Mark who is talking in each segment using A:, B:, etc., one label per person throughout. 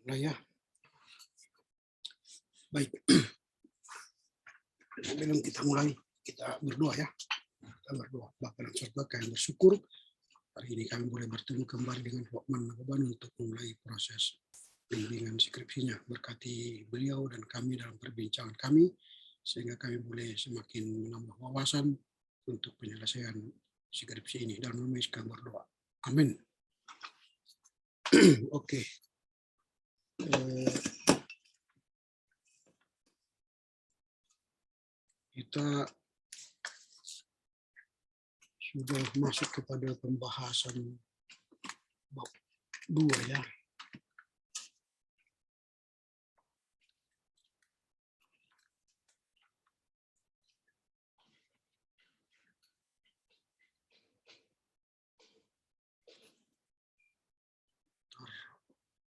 A: Nah ya, baik. Sebelum kita mulai, kita berdoa ya. Kita berdoa. Bapa dalam surga, kami bersyukur hari ini kami boleh bertemu kembali dengan Lokman Nababan untuk memulai proses bimbingan skripsinya. Berkati beliau dan kami dalam perbincangan kami, sehingga kami boleh semakin menambah wawasan untuk penyelesaian skripsi ini. Dan kami sekarang berdoa. Amin. Oke. Kita sudah masuk kepada pembahasan bab 2 ya.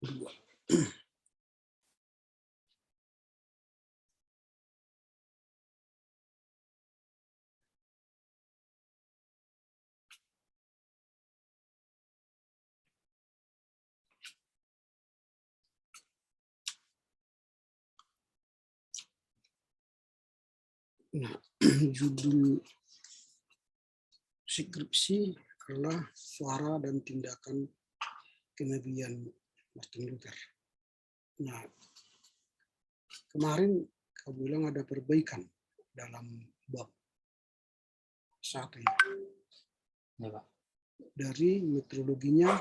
A: Dua. Nah, judul skripsi adalah suara dan tindakan kenabian Martin Luther. Nah, kemarin kau bilang ada perbaikan dalam bab 1 ya.
B: Ya, Pak.
A: Dari metodologinya,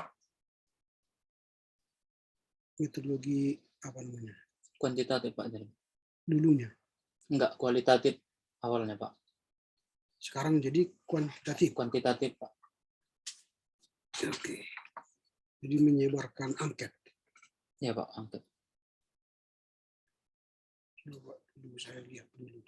A: metodologi apa namanya?
B: Kuantitatif, Pak. Jadi.
A: Dulunya.
B: Enggak, kualitatif awalnya, Pak.
A: Sekarang jadi kuantitatif.
B: Kuantitatif, Pak.
A: Oke. Jadi menyebarkan angket.
B: Ya, Pak, angket.
A: Coba dulu saya lihat dulu.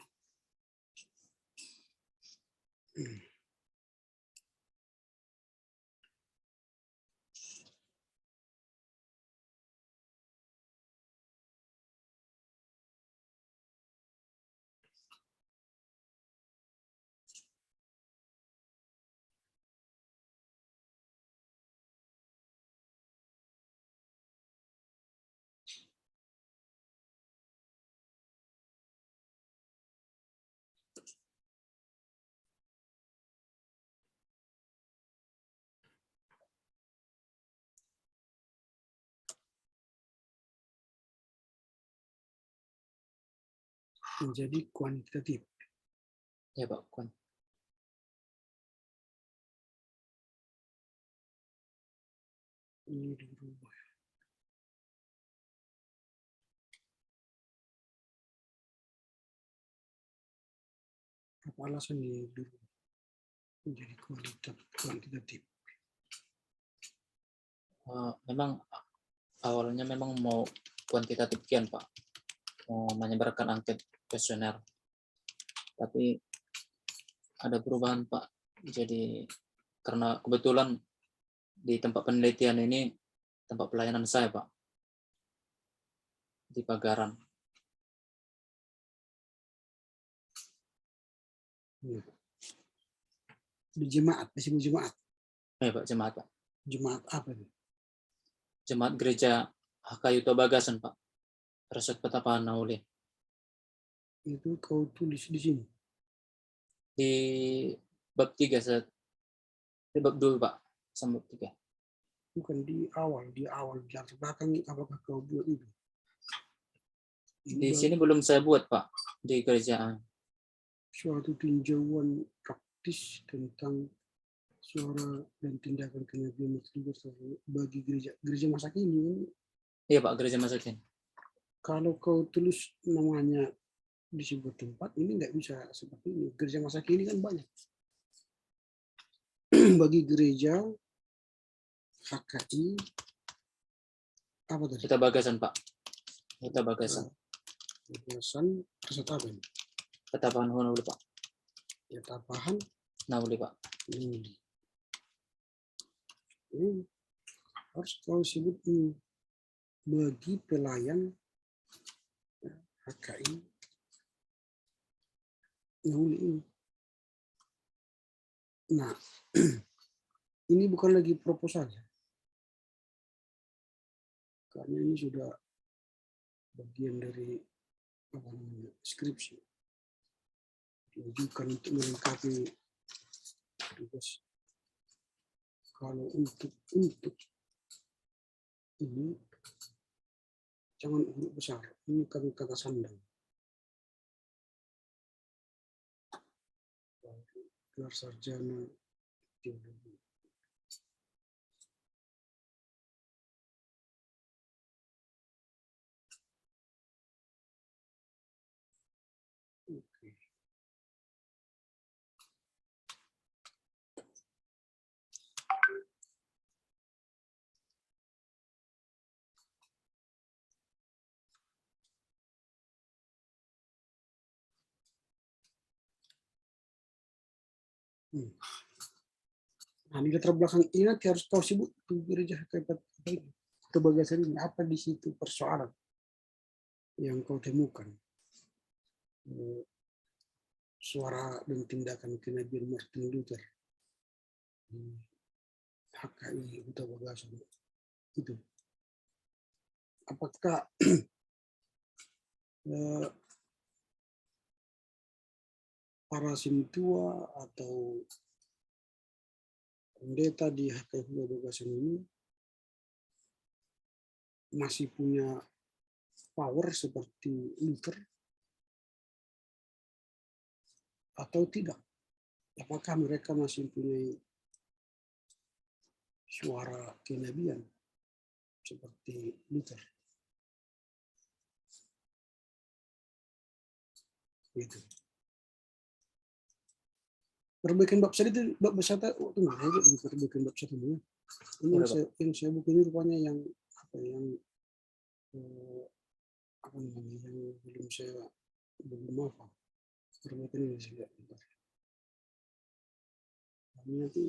A: Menjadi kuantitatif.
B: Ya, Pak.
A: Ini dirubah. Apa alasan ini dulu menjadi kuantitatif?
B: Memang awalnya memang mau kuantitatif kian, Pak. Mau menyebarkan angket kuesioner. Tapi ada perubahan, Pak. Jadi karena kebetulan di tempat penelitian ini tempat pelayanan saya, Pak. Di Pagaran.
A: Di jemaat, di sini jemaat.
B: Ya, Pak, jemaat, Pak.
A: Jemaat apa ini?
B: Jemaat Gereja Hakayuto Bagasan, Pak. Resort Petapaan Nauli.
A: Itu kau tulis di sini.
B: Di bab 3, di bab 2, Pak. Sama bab 3.
A: Bukan di awal di latar belakang apakah kau buat itu?
B: Di sini belum saya buat, Pak, di gereja.
A: Suatu tinjauan praktis tentang suara dan tindakan kenabian bagi gereja masa kini.
B: Iya, Pak, gereja masa kini.
A: Kalau kau tulis namanya di sebuah tempat, ini nggak bisa seperti ini. Gereja masa kini kan banyak. Bagi gereja HKI apa tadi?
B: Kita Bagasan, Pak. Kita Bagasan.
A: Bagasan resort apa ini?
B: Petapaan Nauli, Pak.
A: Petapaan
B: Nauli, Pak.
A: Nauli. Ini harus kau sebut ini bagi pelayan HKI Nauli ini. Nah, ini bukan lagi proposal ya. Karena ini sudah bagian dari apa namanya, skripsi diajukan untuk melengkapi tugas. Kalau untuk ini jangan huruf besar, ini kata sandang. Gelar sarjana teologi. Oke. Nah, di latar belakang ini nanti harus kau sebut tuh gereja kebagasan ini. Apa di situ persoalan yang kau temukan? Suara dan tindakan kenabian Martin Luther, HKI Huta Bagasan itu. Apakah para sintua atau pendeta di HKI Huta Bagasan ini masih punya power seperti Luther atau tidak? Apakah mereka masih punya suara kenabian seperti Luther? Gitu. Perbaikan bab satu itu bab satu waktu mana itu perbaikan bab satu ini? Yang saya buka ini rupanya yang apa namanya yang belum apa perbaikan ini saya lihat bentar. Nanti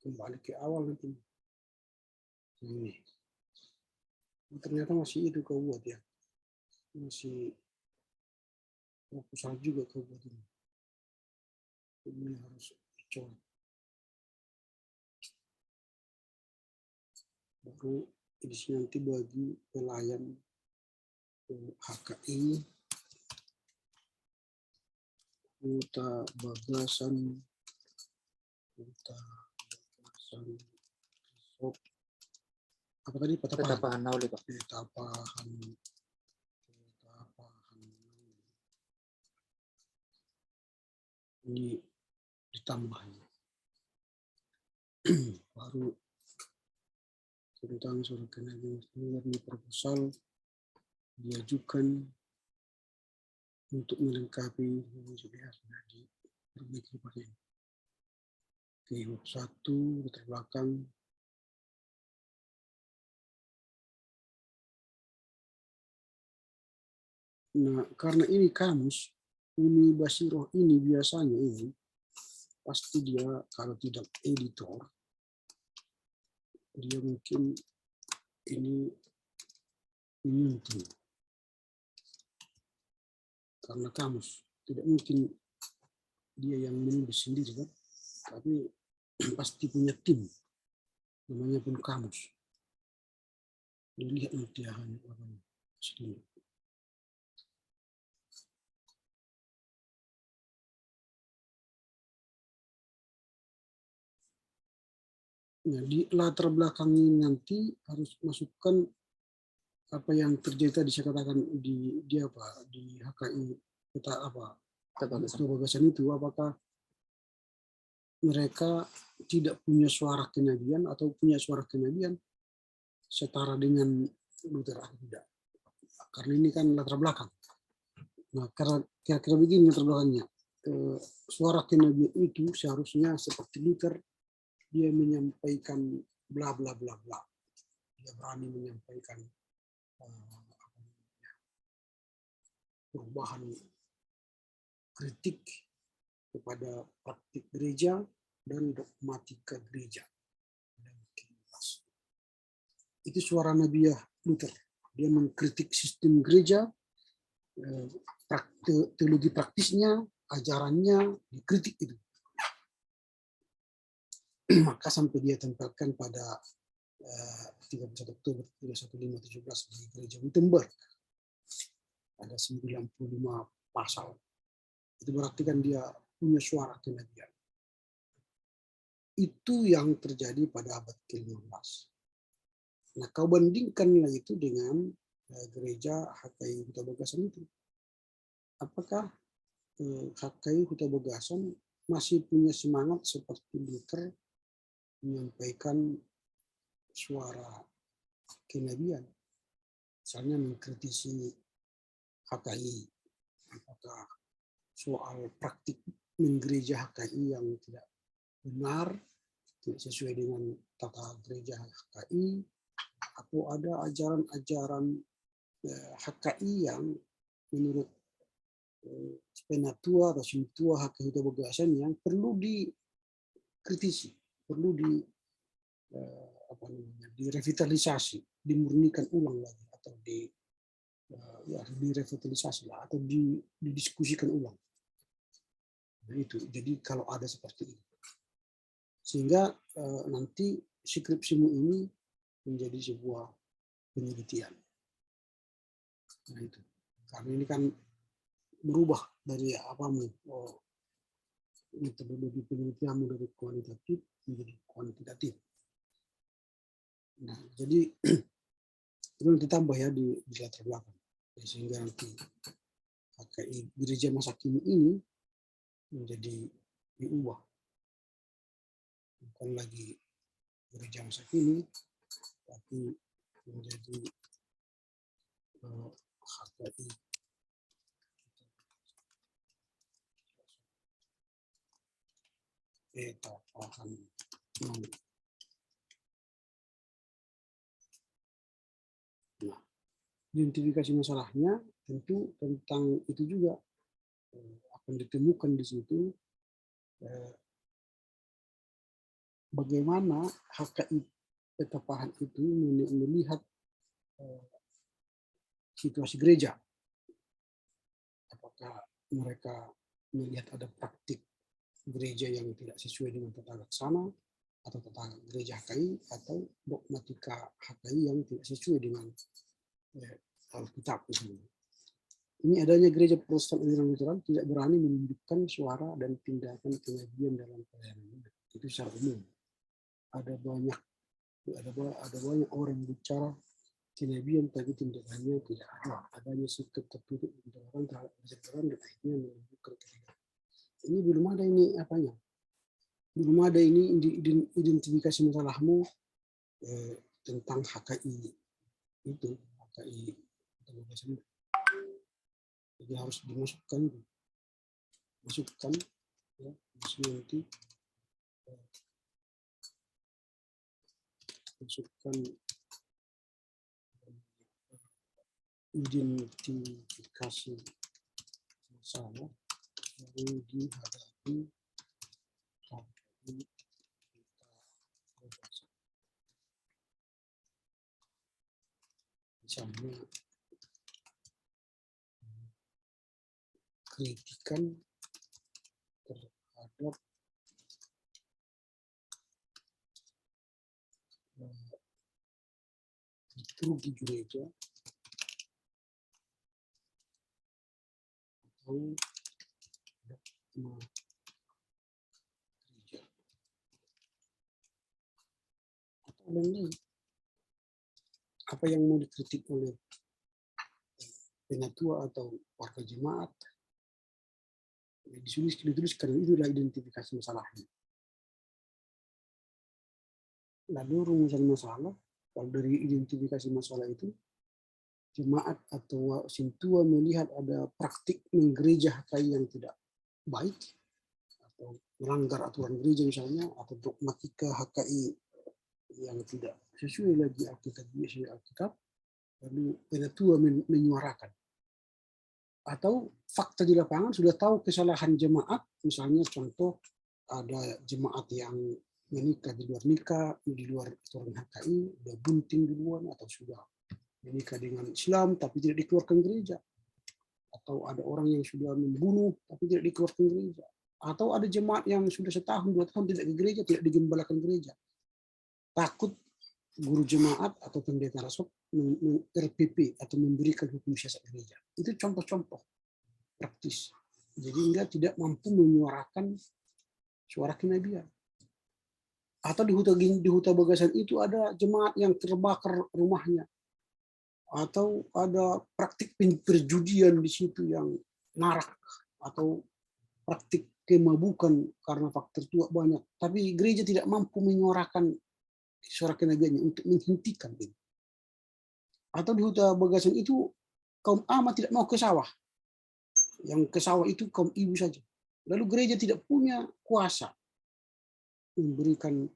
A: kembali ke awal nanti. Ini ternyata masih itu kau buat ya, masih proposal juga kau buat ini. Ini harus dicoba. Baru edisi nanti bagi pelayan HKI Huta Bagasan apa tadi
B: Petapahan Nauli, Pak.
A: Petapahan ini ditambahnya baru tentang surat kenabian ini proposal diajukan untuk melengkapi di perbaiki pakai ke satu latar belakang. Nah, karena ini kamus Uni Basiroh ini biasanya ini pasti dia kalau tidak editor dia mungkin ini mungkin karena kamus tidak mungkin dia yang menulis sendiri kan, tapi pasti punya tim namanya pun kamus. Dilihat nanti hanya apa sedikit. Nah, di latar belakang ini nanti harus masukkan apa yang terjadi tadi saya katakan di HKI kita Bagasan itu, apakah mereka tidak punya suara kenabian atau punya suara kenabian setara dengan Luther atau tidak? Karena ini kan latar belakang. Nah, karena kira-kira begini latar belakangnya. Suara kenabian itu seharusnya seperti Luther, dia menyampaikan bla bla bla bla. Dia berani menyampaikan perubahan kritik kepada praktik gereja dan dogmatika gereja. Itu suara Nabiah Luther. Dia mengkritik sistem gereja, teologi praktisnya, ajarannya, dikritik itu. Maka sampai dia tempelkan pada 31 Oktober 1517 di gereja Wittenberg. ada 95 pasal. Itu berarti kan dia punya suara kenabian. Itu yang terjadi pada abad ke-15. Nah, kau bandingkanlah itu dengan gereja HKI Huta Bagasan itu. Apakah HKI Huta Bagasan masih punya semangat seperti Luther menyampaikan suara kenabian, misalnya mengkritisi HKI, apakah soal praktik menggereja HKI yang tidak benar, tidak sesuai dengan tata gereja HKI, atau ada ajaran-ajaran HKI yang menurut penatua atau sintua HKI Huta Bagasan yang perlu dikritisi, perlu direvitalisasi, dimurnikan ulang lagi, atau direvitalisasi lah, atau didiskusikan ulang. Nah, itu. Jadi kalau ada seperti itu, sehingga nanti skripsimu ini menjadi sebuah penelitian. Nah, itu. Karena ini kan berubah dari metodologi penelitianmu dari kualitatif menjadi kuantitatif. Nah, jadi itu nanti tambah ya di latar belakang, sehingga nanti HKI gereja masa kini ini menjadi diubah, bukan lagi gereja masa kini, tapi menjadi HKI tapahan. Nah, identifikasi masalahnya tentu tentang itu juga akan ditemukan di situ bagaimana HKI Petapahan itu melihat situasi gereja. Apakah mereka melihat ada praktik gereja yang tidak sesuai dengan tata laksana atau tata gereja HKI, atau dogmatika HKI yang tidak sesuai dengan Alkitab. Ini adanya gereja Protestan aliran Lutheran tidak berani menunjukkan suara dan tindakan kenabian dalam pelayanan. Itu secara umum. Ada banyak orang bicara kenabian tapi tindakannya tidak ada. Adanya sikap tertutup intoleran terhadap kebenaran dan akhirnya menunjukkan kenabian. Ini belum ada ini apanya. Belum ada ini identifikasi masalahmu tentang HKI itu, HKI. Jadi harus dimasukkan ya, nanti masukkan identifikasi masalah yang dihadapi misalnya kritikan terhadap liturgi gereja atau dogma gereja atau lain-lain. Apa yang mau dikritik oleh penatua atau warga jemaat, dituliskan, itulah identifikasi masalahnya. Lalu rumusan masalah, kalau dari identifikasi masalah itu, jemaat atau sintua melihat ada praktik menggereja HKI yang tidak baik, atau melanggar aturan gereja misalnya, atau dogmatika HKI yang tidak sesuai lagi Alkitab, lalu penatua menyuarakan. Atau fakta di lapangan sudah tahu kesalahan jemaat, misalnya contoh ada jemaat yang menikah di luar nikah, di luar aturan HKI, sudah bunting duluan, atau sudah menikah dengan Islam tapi tidak dikeluarkan gereja, atau ada orang yang sudah membunuh tapi tidak dikeluarkan gereja, atau ada jemaat yang sudah setahun 2 tahun tidak ke gereja, tidak digembalakan gereja, takut guru jemaat atau pendeta rasuk RPP atau memberikan hukum siasat gereja. Itu contoh-contoh praktis. Jadi enggak tidak mampu menyuarakan suara kenabian. Atau di Huta Bagasan itu ada jemaat yang terbakar rumahnya. Atau ada praktik perjudian di situ yang marak. Atau praktik kemabukan karena faktor tua banyak. Tapi gereja tidak mampu menyuarakan suara kenabiannya untuk menghentikan itu. Atau di Huta Bagasan itu kaum ama tidak mau ke sawah. Yang ke sawah itu kaum ibu saja. Lalu gereja tidak punya kuasa memberikan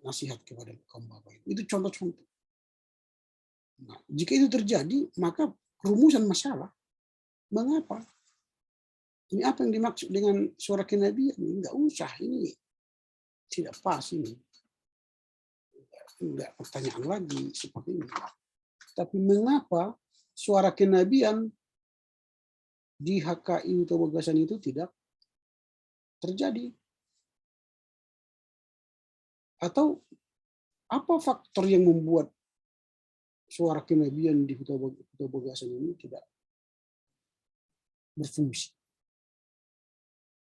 A: nasihat kepada kaum bapak. Itu contoh-contoh. Nah, jika itu terjadi, maka rumusan masalah, mengapa? Ini apa yang dimaksud dengan suara kenabian? Enggak usah, ini tidak pas ini. Enggak pertanyaan lagi seperti ini. Tapi mengapa suara kenabian di HKI Huta Bagasan itu tidak terjadi? Atau apa faktor yang membuat suara kenabian di Huta Bagasan ini tidak berfungsi?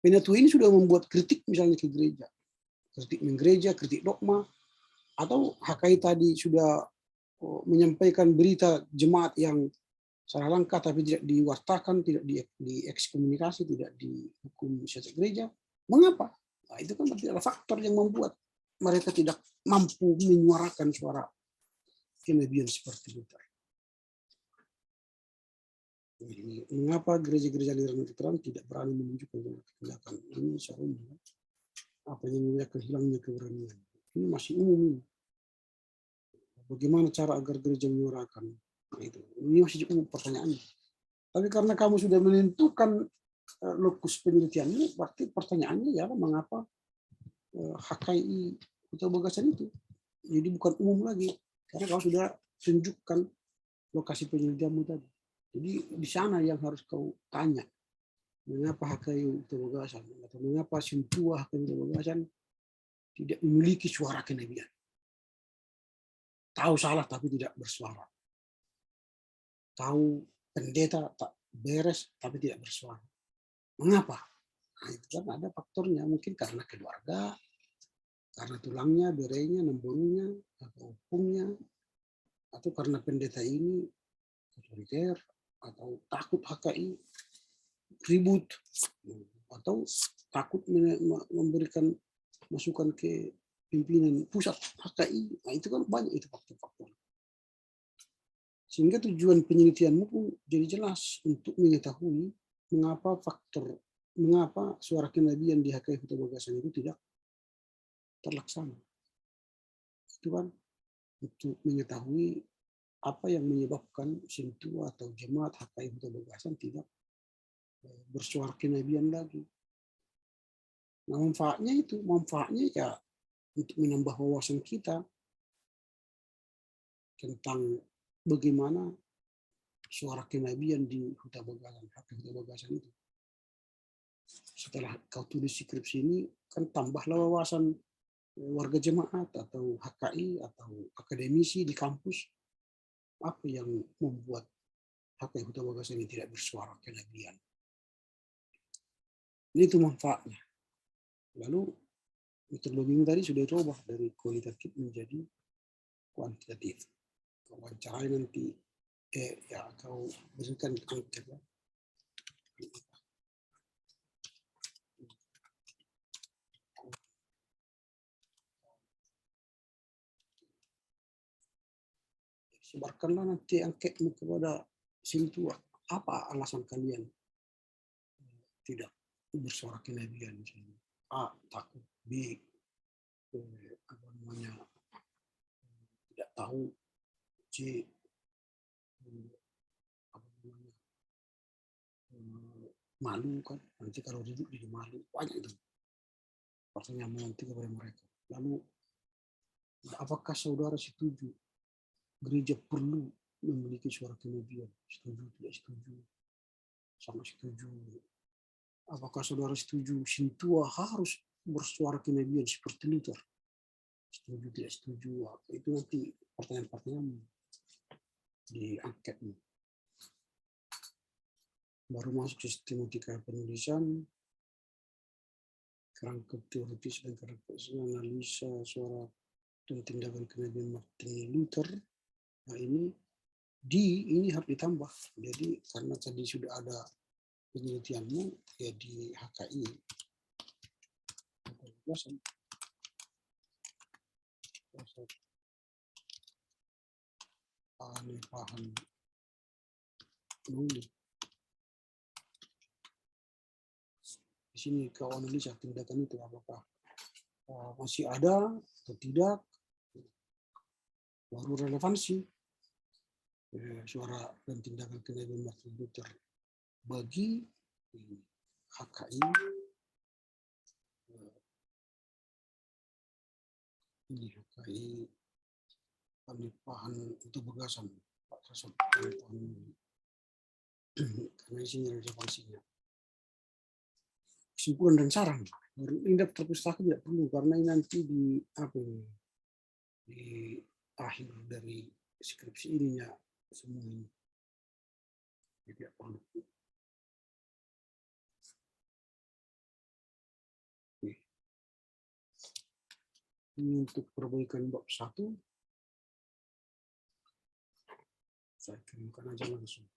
A: Penatua ini sudah membuat kritik misalnya ke gereja. Kritik menggereja, kritik dogma. Atau HKI tadi sudah menyampaikan berita jemaat yang salah langkah tapi tidak diwartakan, tidak diekskomunikasi, tidak dihukum siasat gereja. Mengapa? Nah, itu kan berarti ada faktor yang membuat mereka tidak mampu menyuarakan suara kenabian seperti itu. Jadi, mengapa gereja-gereja aliran Lutheran tidak berani menunjukkan kebijakan ini seharusnya apa yang menyebabkan hilangnya keberanian? Ini masih umum ini. Bagaimana cara agar gereja menyuarakan? Nah, itu. Ini masih umum pertanyaannya. Tapi karena kamu sudah menentukan lokus penelitiannya, berarti pertanyaannya ya mengapa HKI Huta Bagasan itu? Jadi bukan umum lagi, karena kau sudah tunjukkan lokasi penelitianmu tadi. Jadi di sana yang harus kau tanya, mengapa HKI Huta Bagasan atau mengapa Sintua HKI Huta Bagasan tidak memiliki suara kenabian? Tahu salah tapi tidak bersuara. Tahu pendeta tak beres tapi tidak bersuara. Mengapa? Nah, itu kan ada faktornya, mungkin karena keluarga, karena tulangnya, berenya, nembungnya, atau hukumnya, atau karena pendeta ini otoriter, atau takut HKI ribut, atau takut memberikan masukan ke pimpinan pusat HKI. Nah, itu kan banyak itu faktor-faktor. Sehingga tujuan penelitianmu pun jadi jelas untuk mengetahui mengapa suara kenabian di HKI Huta Bagasan itu tidak terlaksana. Itu kan untuk mengetahui apa yang menyebabkan Sintua atau jemaat HKI Huta Bagasan tidak bersuara kenabian lagi. Nah, manfaatnya ya untuk menambah wawasan kita tentang bagaimana suara kenabian di Huta Bagasan, HKI Huta Bagasan itu. Setelah kau tulis skripsi ini, kan tambahlah wawasan warga jemaat atau HKI atau akademisi di kampus, apa yang membuat HKI Huta Bagasan ini tidak bersuara kenabian. Ini itu manfaatnya. Lalu metodologi tadi sudah dirubah dari kualitatif menjadi kuantitatif. Kau wawancarai nanti, kau berikan angket. Sebarkanlah nanti angketmu kepada Sintua. Apa alasan kalian tidak bersuara kenabian? A, takut. B, tidak tahu. C, malu kan, nanti kalau duduk jadi malu, banyak itu pertanyaan nanti kepada mereka. Lalu apakah saudara setuju gereja perlu memiliki suara kenabian? Setuju, tidak setuju, sama setuju. Apakah saudara setuju Sintua harus bersuara kenabian seperti Luther? setuju tidak setuju, itu nanti pertanyaan-pertanyaan di angket. Baru masuk sistematika penulisan, kerangka teoritis dan kerangka analisa suara dan tindakan kenabian Martin Luther. Nah ini harus ditambah. Jadi karena tadi sudah ada penelitianmu ya di HKI. Paham nulis. Di sini kau analisa tindakan itu apakah masih ada atau tidak, baru relevansi suara dan tindakan kenabian Martin Luther bagi HKI ini HKI pernikahan untuk bagasan Pak Kasat karena di sini relevansinya. Kesimpulan dan saran, ini daftar pustaka tidak perlu karena ini nanti di di akhir dari skripsi ininya semua ini tidak perlu. Oke. Ini untuk perbaikan bab 1 saya kirimkan aja langsung.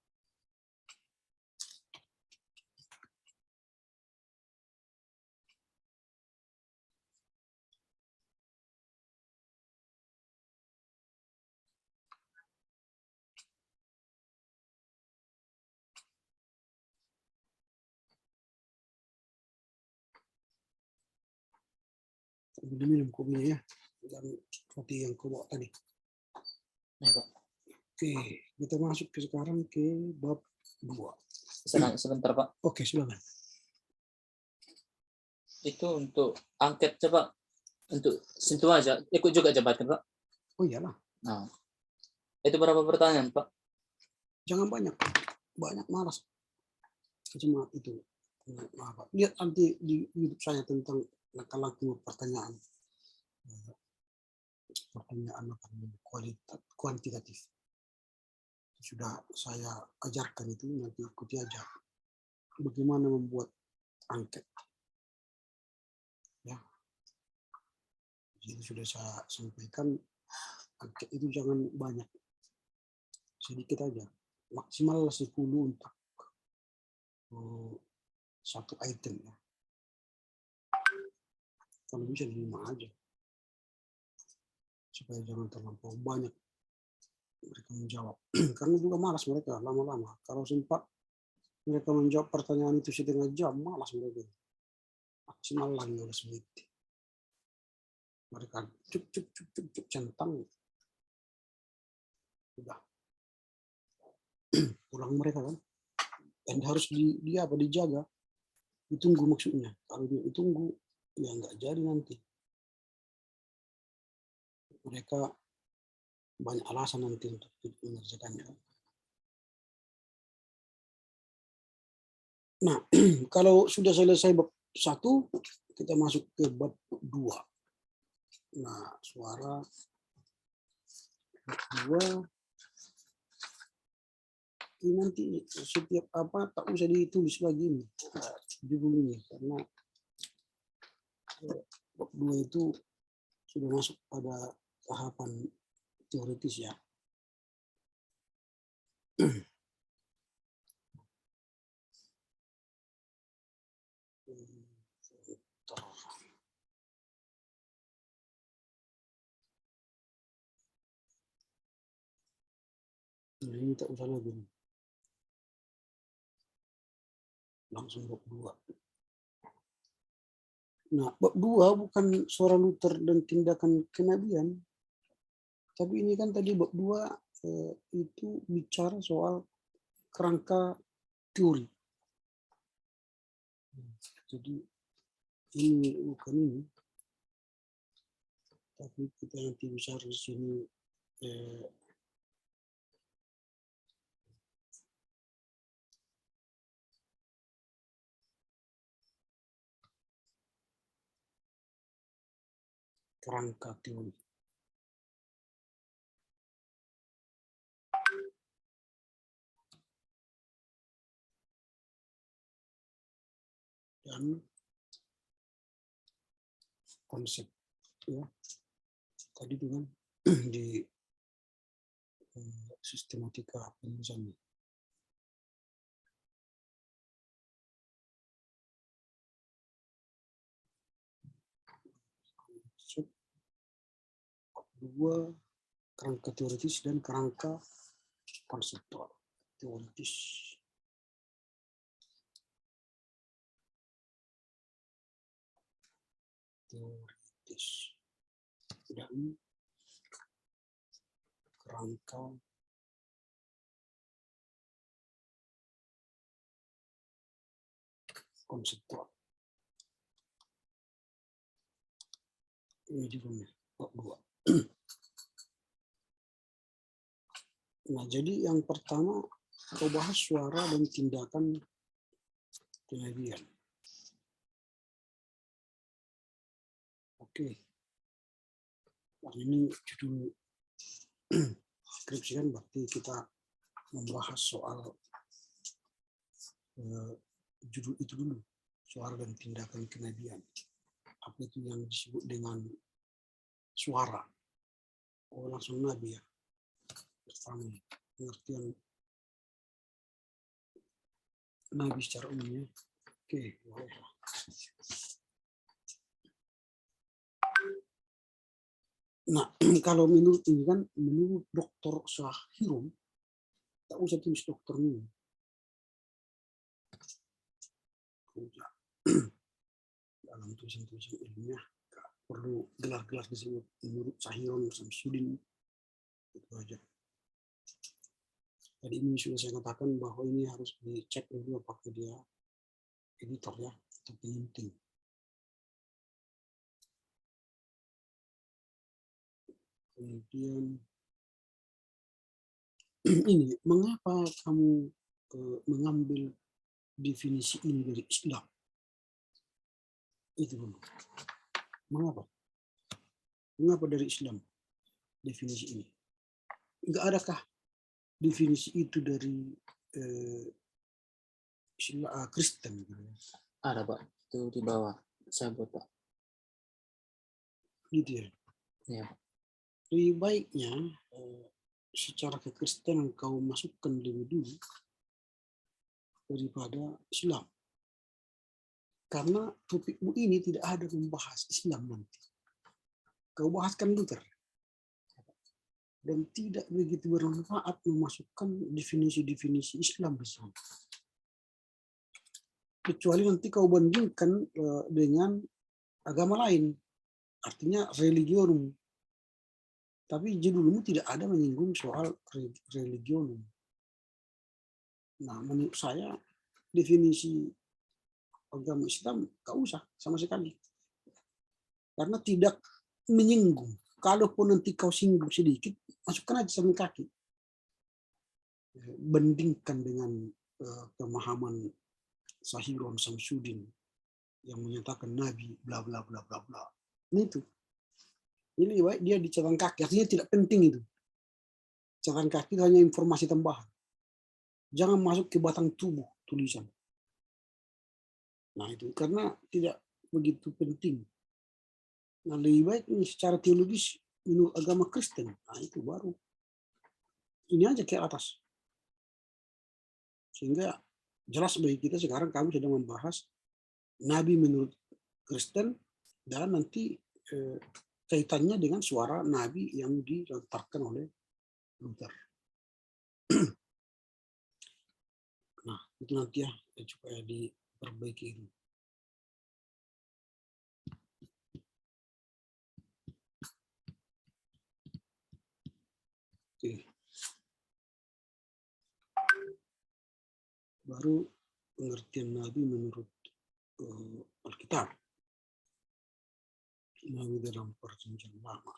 A: Udah minum kopinya ya, dan roti yang kau bawa tadi.
B: Ya, Pak.
A: Oke, kita masuk sekarang ke bab 2.
B: Sebentar Pak.
A: Oke, silakan.
B: Itu untuk angket coba untuk sentuh aja, ikut juga jabatkan Pak.
A: Oh iyalah.
B: Nah, itu berapa pertanyaan Pak?
A: Jangan banyak malas. Cuma itu. Lihat nanti di YouTube saya tentang langkah-langkah pertanyaan kuantitatif. Sudah saya ajarkan itu, nanti ikuti aja bagaimana membuat angket. Ya, jadi sudah saya sampaikan angket itu jangan banyak, sedikit aja, maksimal 10 untuk satu item ya. Kalau bisa 5 aja, supaya jangan terlampau banyak mereka menjawab. Karena juga malas mereka lama-lama. Kalau sempat mereka menjawab pertanyaan itu setengah jam, malas mereka. Maksimal lagi 15 menit. Mereka cuk centang. Udah. Pulang mereka kan. Dan harus dijaga. Ditunggu maksudnya. Kalau dia ditunggu, ya nggak jadi nanti. Mereka banyak alasan nanti untuk mengerjakannya. Nah, kalau sudah selesai bab 1, kita masuk ke bab 2. Nah, suara bab 2 ini nanti setiap tak usah ditulis lagi ini judulnya, karena bab 2 itu sudah masuk pada tahapan teoritis ya. Nah, ini tak usah lagi. Langsung bab 2. Nah, bab 2 bukan suara Luther dan tindakan kenabian. Tapi ini kan tadi bab 2 itu bicara soal kerangka teori. Jadi ini bukan ini. Tapi kita nanti bisa di sini kerangka teori. Dan konsep, ya, tadi dengan di sistematika penulisannya. Konsep dua, kerangka teoritis dan kerangka konseptual. Teoritis. Teoritis. Dan kerangka konseptual. Ini judulnya, bab 2. Nah, jadi yang pertama kita bahas suara dan tindakan kenabian. Oke. Nah, ini judul skripsi kan, berarti kita membahas soal judul itu dulu, suara dan tindakan kenabian. Apa itu yang disebut dengan suara? Oh, langsung nabi ya. Pertama, pengertian nabi secara umumnya. Oke, boleh. Nah, kalau menurut ini kan, menurut Dr. Syahirun, tak usah tulis dokter ini. Dalam tulisan-tulisan ilmiah perlu gelar-gelar disebut menurut Syahirun Samsudin, itu aja. Tadi ini sudah saya katakan bahwa ini harus dicek dulu apakah dia editor ya atau penyunting. Kemudian ini, mengapa kamu mengambil definisi ini dari Islam? Itu dulu. Mengapa? Mengapa dari Islam definisi ini? Enggak adakah definisi itu dari Kristen?
B: Ada Pak, itu di bawah. Saya buat Pak.
A: Gitu ya.
B: Ya.
A: Lebih baiknya secara kekristenan kau masukkan lebih dulu daripada Islam. Karena topikmu ini tidak ada membahas Islam nanti. Kau bahaskan Luther. Dan tidak begitu bermanfaat memasukkan definisi-definisi Islam di sana. Kecuali nanti kau bandingkan dengan agama lain. Artinya religionum. Tapi judulmu tidak ada menyinggung soal religionum. Nah, menurut saya definisi agama Islam gak usah sama sekali. Karena tidak menyinggung. Kalaupun nanti kau singgung sedikit, masukkan aja sama kaki. Bandingkan dengan pemahaman Syahirun Samsudin yang menyatakan Nabi bla bla bla bla bla. Itu. Ini baik dia di catatan kaki, artinya tidak penting itu. Catatan kaki hanya informasi tambahan. Jangan masuk ke batang tubuh tulisan. Nah itu karena tidak begitu penting. Nah lebih baik ini secara teologis menurut agama Kristen. Nah itu baru. Ini aja ke atas. Sehingga jelas bagi kita sekarang kami sedang membahas Nabi menurut Kristen dan nanti kaitannya dengan suara Nabi yang dilontarkan oleh Luther. Nah itu nanti ya supaya diperbaiki ini. Oke. Baru pengertian Nabi menurut Alkitab. Nabi dalam perjanjian lama.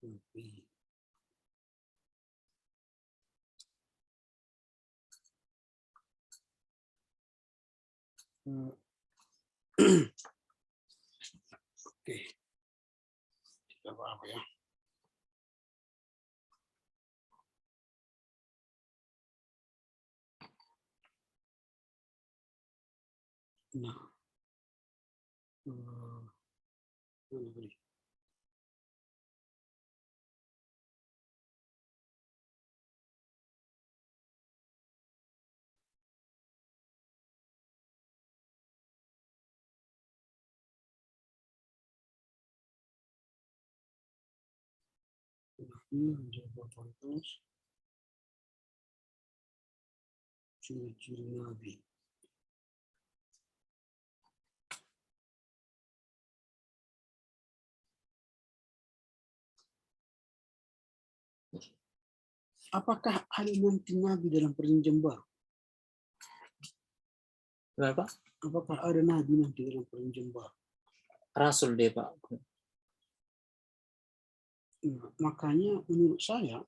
A: Nabi. Oke, tidak apa-apa ya. Nah, mana tadi? Ini menjadi otoritas ciri-ciri Nabi. Apakah ada nanti Nabi dalam perjanjian baru?
B: Kenapa?
A: Apakah ada Nabi nanti dalam perjanjian baru?
B: Rasul dia, Pak.
A: Nah, makanya menurut saya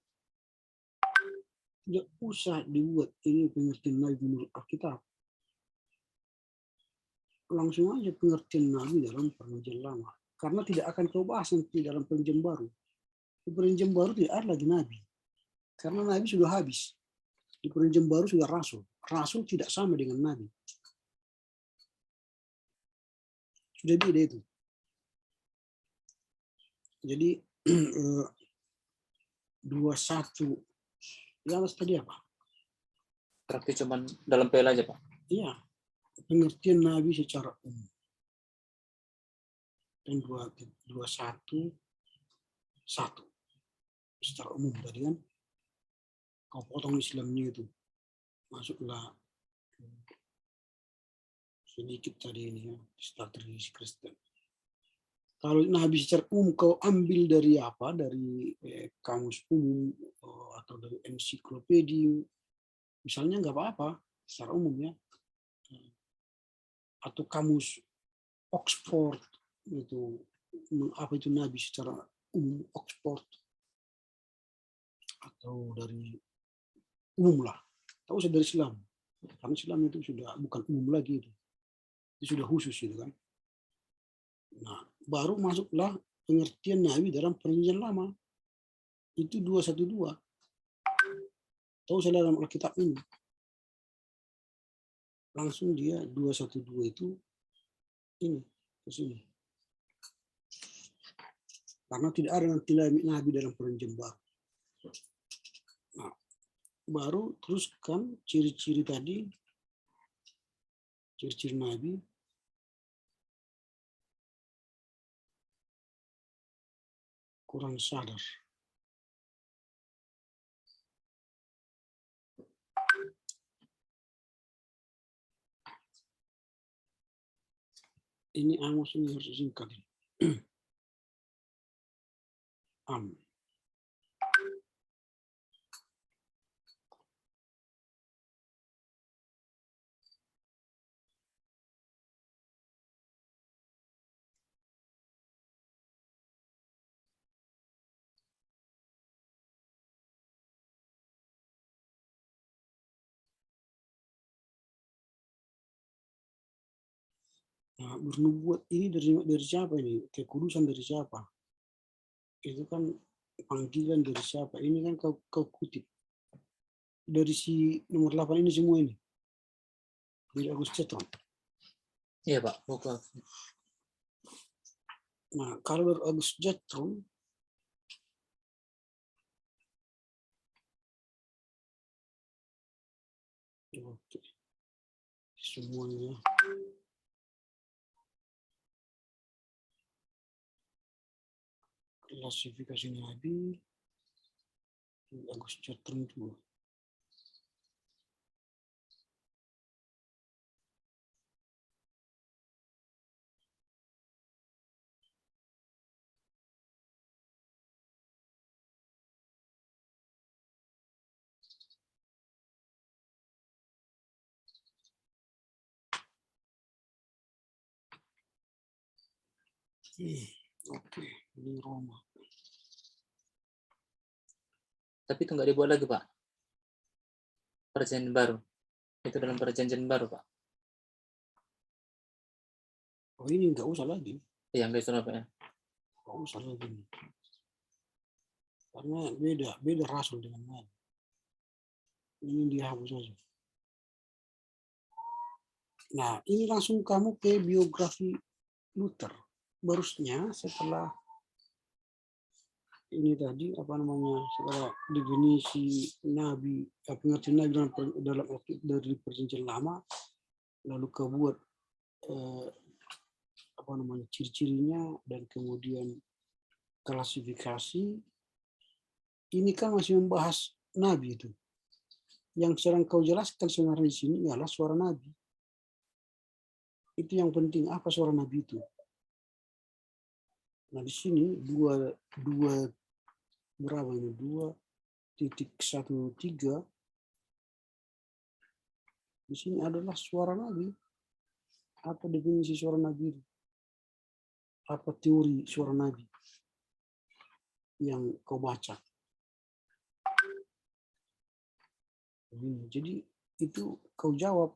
A: tidak usah dibuat ini pengertian Nabi menurut Alkitab. Langsung aja pengertian Nabi dalam perjanjian lama. Karena tidak akan kau bahas nanti dalam perjanjian baru. Di perjanjian baru tidak ada lagi Nabi. Karena Nabi sudah habis. Di perjanjian baru sudah Rasul. Rasul tidak sama dengan Nabi. Sudah beda itu. Jadi 21 yang atas tadi apa?
B: Berarti cuman dalam PL aja, Pak.
A: Iya, pengertian Nabi secara umum. Dan 21 1 secara umum tadi kan. Kau potong Islamnya itu. Masuklah sedikit tadi ini ya, start tradisi Kristen. Kalau Nabi secara umum kau ambil dari apa? Dari kamus umum atau dari ensiklopedi, misalnya nggak apa-apa secara umum ya. Atau kamus Oxford itu apa itu Nabi secara umum Oxford atau dari umum lah. Tahu usah dari Islam. Karena Islam itu sudah bukan umum lagi itu sudah khusus itu kan. Nah, baru masuklah pengertian Nabi dalam perjanjian lama. Itu 212. Tahu saya dalam Alkitab ini. Langsung dia 212 itu ini ke sini. Karena tidak ada nanti Nabi dalam perjanjian baru. Nah, baru teruskan ciri-ciri tadi, ciri-ciri Nabi. Kurang sadar. Ini Amos ini harus singkat. Am. Nah, bernubuat ini dari siapa ini? Kekudusan dari siapa? Itu kan panggilan dari siapa? Ini kan kau kutip dari si nomor 8 ini semua ini. Dari Agus Cetron.
B: Iya, Pak. Bukan.
A: Nah, kalau dari Agus Cetron, oke, semuanya. Klasifikasi Nabi, Agus Cetron juga. Oke, ini Roma.
B: Tapi itu nggak dibuat lagi, Pak. Perjanjian baru. Itu dalam perjanjian baru, Pak.
A: Oh ini nggak usah lagi,
B: Yang dari sana Pak ya.
A: nggak usah lagi. Karena beda rasul dengan nabi. Ini dihapus saja. Nah, ini langsung kamu ke biografi Luther. Barusnya setelah ini tadi setelah definisi nabi, pengertian nabi dalam dari perjanjian lama, lalu kau buat ciri-cirinya dan kemudian klasifikasi. Ini kan masih membahas nabi itu. Yang sedang kau jelaskan sebenarnya di sini ialah suara nabi. Itu yang penting, apa suara nabi itu. Nah di sini 2.13 di sini adalah suara nabi. Apa definisi suara nabi? Apa teori suara nabi yang kau baca? Jadi itu kau jawab.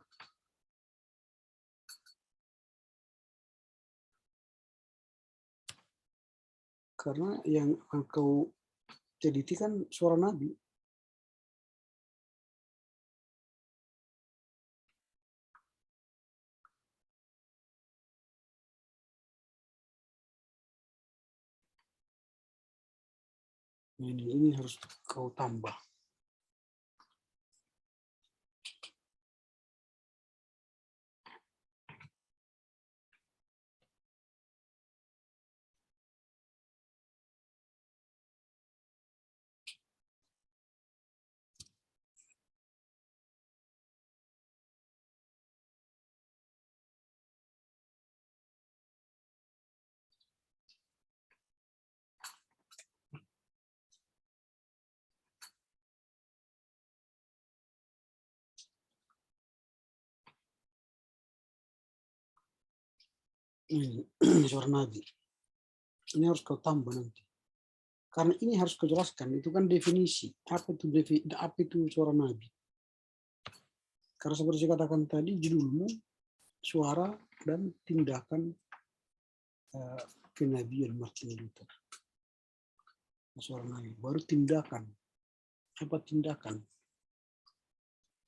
A: Karena yang kau teliti kan suara nabi. Ini harus kau tambah. Suara nabi. Ini harus kau tambah nanti. Karena ini harus kau jelaskan. Itu kan definisi. Apa itu suara nabi? Karena seperti saya katakan tadi, judulmu suara dan tindakan kenabian Martin Luther. Suara nabi. Baru tindakan. Apa tindakan?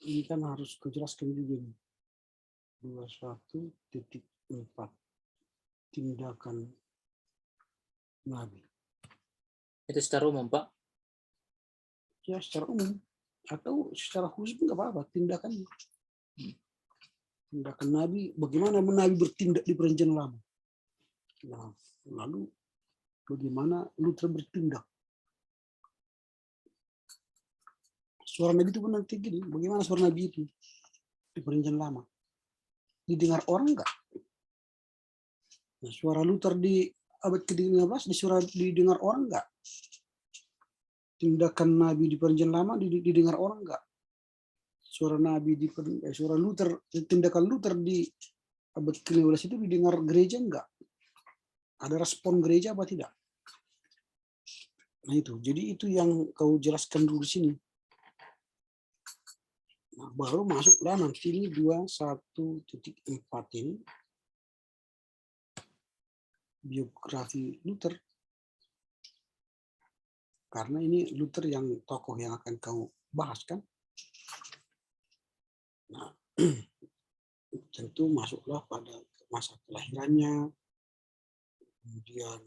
A: Ini kan harus kau jelaskan juga nih. 21.4 tindakan nabi.
B: Itu secara umum Pak.
A: Ya secara umum atau secara khusus nggak apa-apa tindakan nabi. Bagaimana nabi bertindak di perjanjian lama. Nah, lalu bagaimana Luther bertindak. Suara nabi itu benar gini. Bagaimana suara nabi itu di perjanjian lama. Didengar orang enggak? Nah, suara Luther di abad ke-15 didengar orang enggak? Tindakan nabi di perjanjian lama didengar orang enggak? Suara nabi suara Luther, tindakan Luther di abad ke-15 itu didengar gereja enggak? Ada respon gereja apa tidak? Nah itu, jadi itu yang kau jelaskan dulu di sini. Nah, baru masuklah nanti ini 21.4 ini biografi Luther. Karena ini Luther yang tokoh yang akan kau bahas kan. Nah, tentu masuklah pada masa kelahirannya, kemudian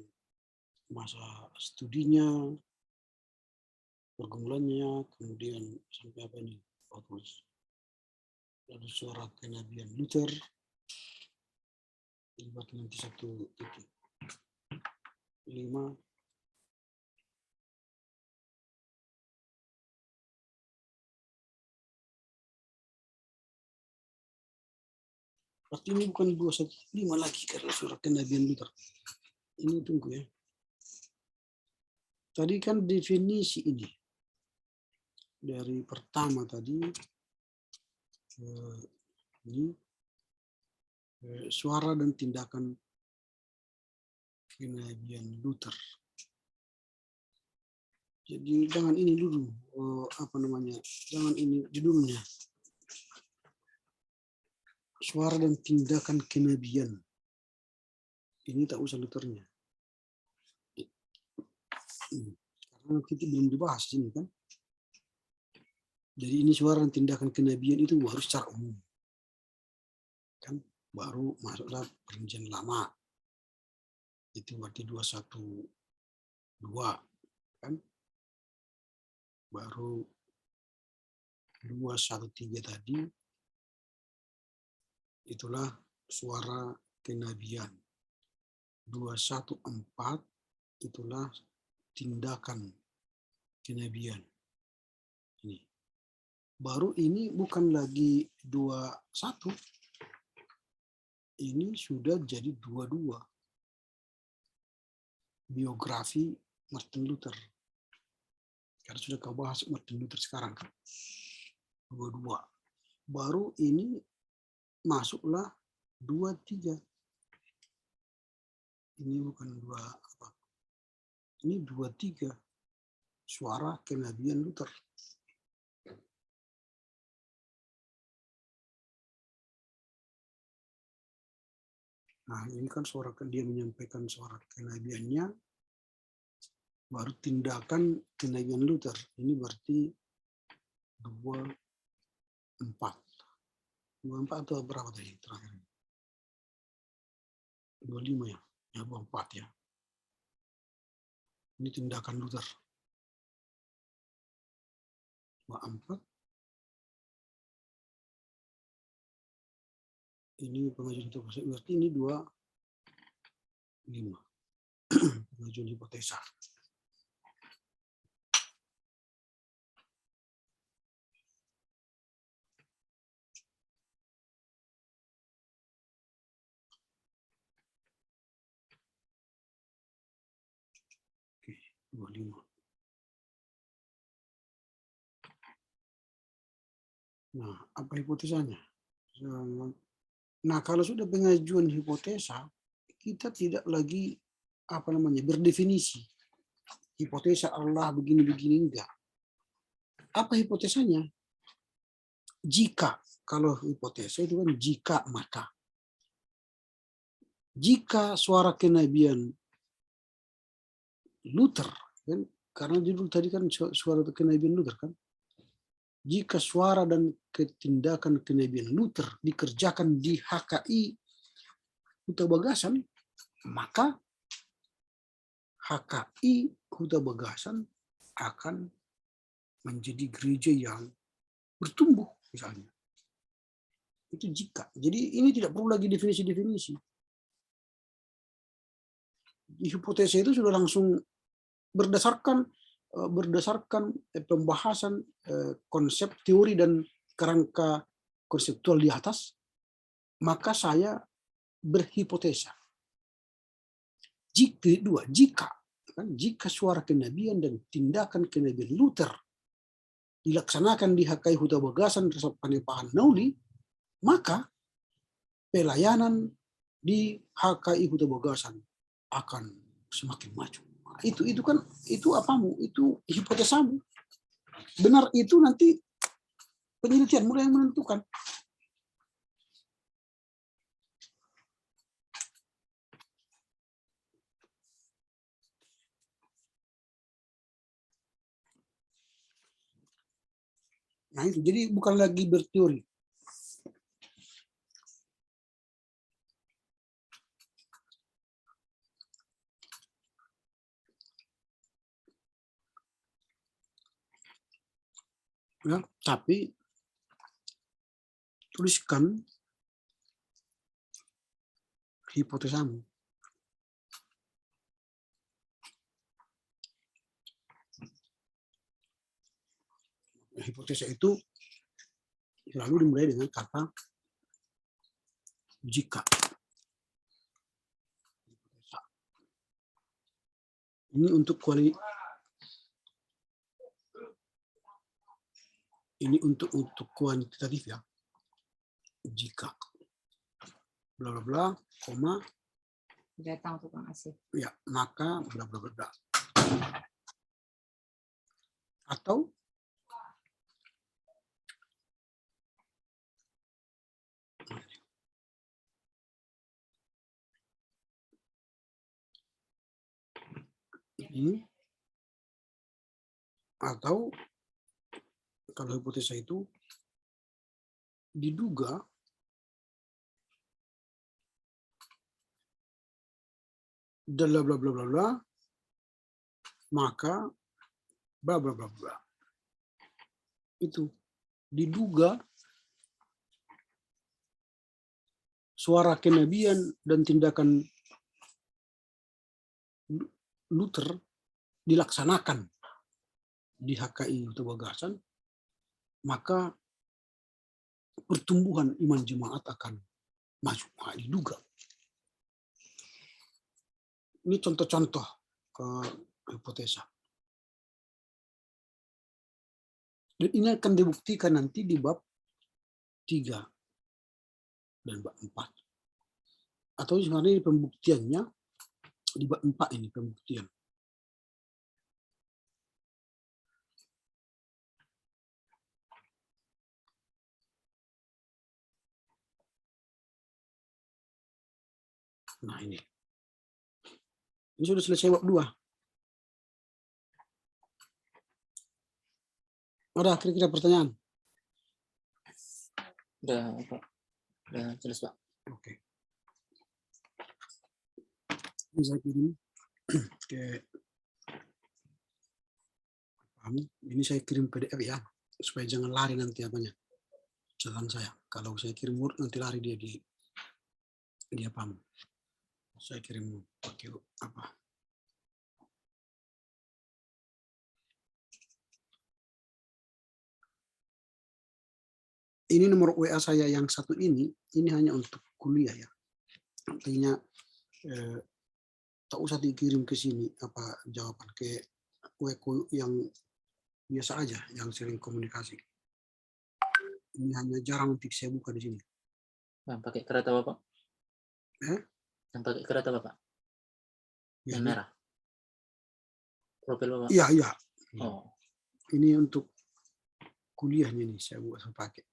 A: masa studinya, pergumulannya, kemudian sampai apa ini, lalu suara kenabian Luther, buat nanti 1.5. Berarti ini bukan 215 lagi karena surat kenabian Luther. Ini tunggu ya. Tadi kan definisi ini. Dari pertama tadi ini suara dan tindakan kenabian Luther. Jadi jangan ini dulu jangan ini judulnya. Suara dan tindakan kenabian Ini tak usah Luthernya. Karena kita belum dibahas ini kan. Jadi ini suara dan tindakan kenabian itu harus secara umum. Kan baru masuklah perjanjian lama. Itu berarti 212 kan. Baru 213 tadi itulah suara kenabian. 214 itulah tindakan kenabian. Ini. Baru ini bukan lagi 21. Ini sudah jadi 22. Biografi Martin Luther. Karena sudah kau bahas Martin Luther sekarang kan. 22. Baru ini masuklah 23. Ini bukan 2 apa. Ini 23. Suara kenabian Luther. Nah, ini kan suara dia menyampaikan suara kenabiannya, baru tindakan kenabian Luther. Ini berarti 24. 24 atau berapa tadi terakhir? 25 ya? Ya, 24 ya. Ini tindakan Luther. 24. Ini pengajuan hipotesa. Berarti ini 25. Pengajuan hipotesa. Oke, 25. Nah, apa hipotesanya? Nah, kalau sudah pengajuan hipotesa, kita tidak lagi berdefinisi. Hipotesa Allah begini-begini enggak. Apa hipotesanya? Jika, kalau hipotesa itu kan jika maka. Jika suara kenabian Luther, kan? Karena judul tadi kan suara kenabian Luther kan. Jika suara dan tindakan kenabian Luther dikerjakan di HKI Huta Bagasan, maka HKI Huta Bagasan akan menjadi gereja yang bertumbuh misalnya. Itu jika. Jadi ini tidak perlu lagi definisi-definisi. Di hipotesa itu sudah langsung berdasarkan pembahasan konsep teori dan kerangka konseptual di atas, maka saya berhipotesa. Jika suara kenabian dan tindakan kenabian Luther dilaksanakan di HKI Huta Bagasan Resort Panepahan Nauli, maka pelayanan di HKI Huta Bagasan akan semakin maju. Itu apamu, itu hipotesamu. Benar itu nanti penelitian mulai menentukan. Nah itu, jadi bukan lagi berteori. Ya, tapi tuliskan hipotesamu. Hipotesa itu selalu dimulai dengan kata jika. Ini untuk kuantitatif ya. Jika bla bla bla, koma,
C: Datang tukang asih.
A: ya, maka bla bla bla. Atau ini, atau kalau hipotesa itu diduga bla bla bla bla bla, maka bla bla bla bla. Itu diduga suara kenabian dan tindakan Luther dilaksanakan di HKI atau Bagasan, maka pertumbuhan iman jemaat akan maju. Nah, diduga. Ini contoh-contoh hipotesa. Dan ini akan dibuktikan nanti di bab 3 dan bab 4. Atau sebenarnya pembuktiannya di bab 4 ini pembuktian. Nah ini. Ini sudah selesai bab 2. Ada kira-kira pertanyaan?
B: Udah, Pak. Udah jelas, Pak.
A: Oke. Ini saya kirim ke ini saya kirim PDF ya, supaya jangan lari nanti apanya catatan saya. Kalau saya kirim Word nanti lari dia di paham. Saya kirim pakai apa? Ini nomor WA saya yang satu ini hanya untuk kuliah ya. Artinya tak usah dikirim ke sini apa jawaban ke WA yang biasa aja, yang sering komunikasi. Ini hanya jarang untuk saya buka di sini.
B: Yang pakai kereta Bapak? Yang pakai kereta Bapak? Yang
A: Ya,
B: merah? Profil Bapak?
A: iya, iya.
B: Oh.
A: Ini untuk kuliahnya nih saya buat pakai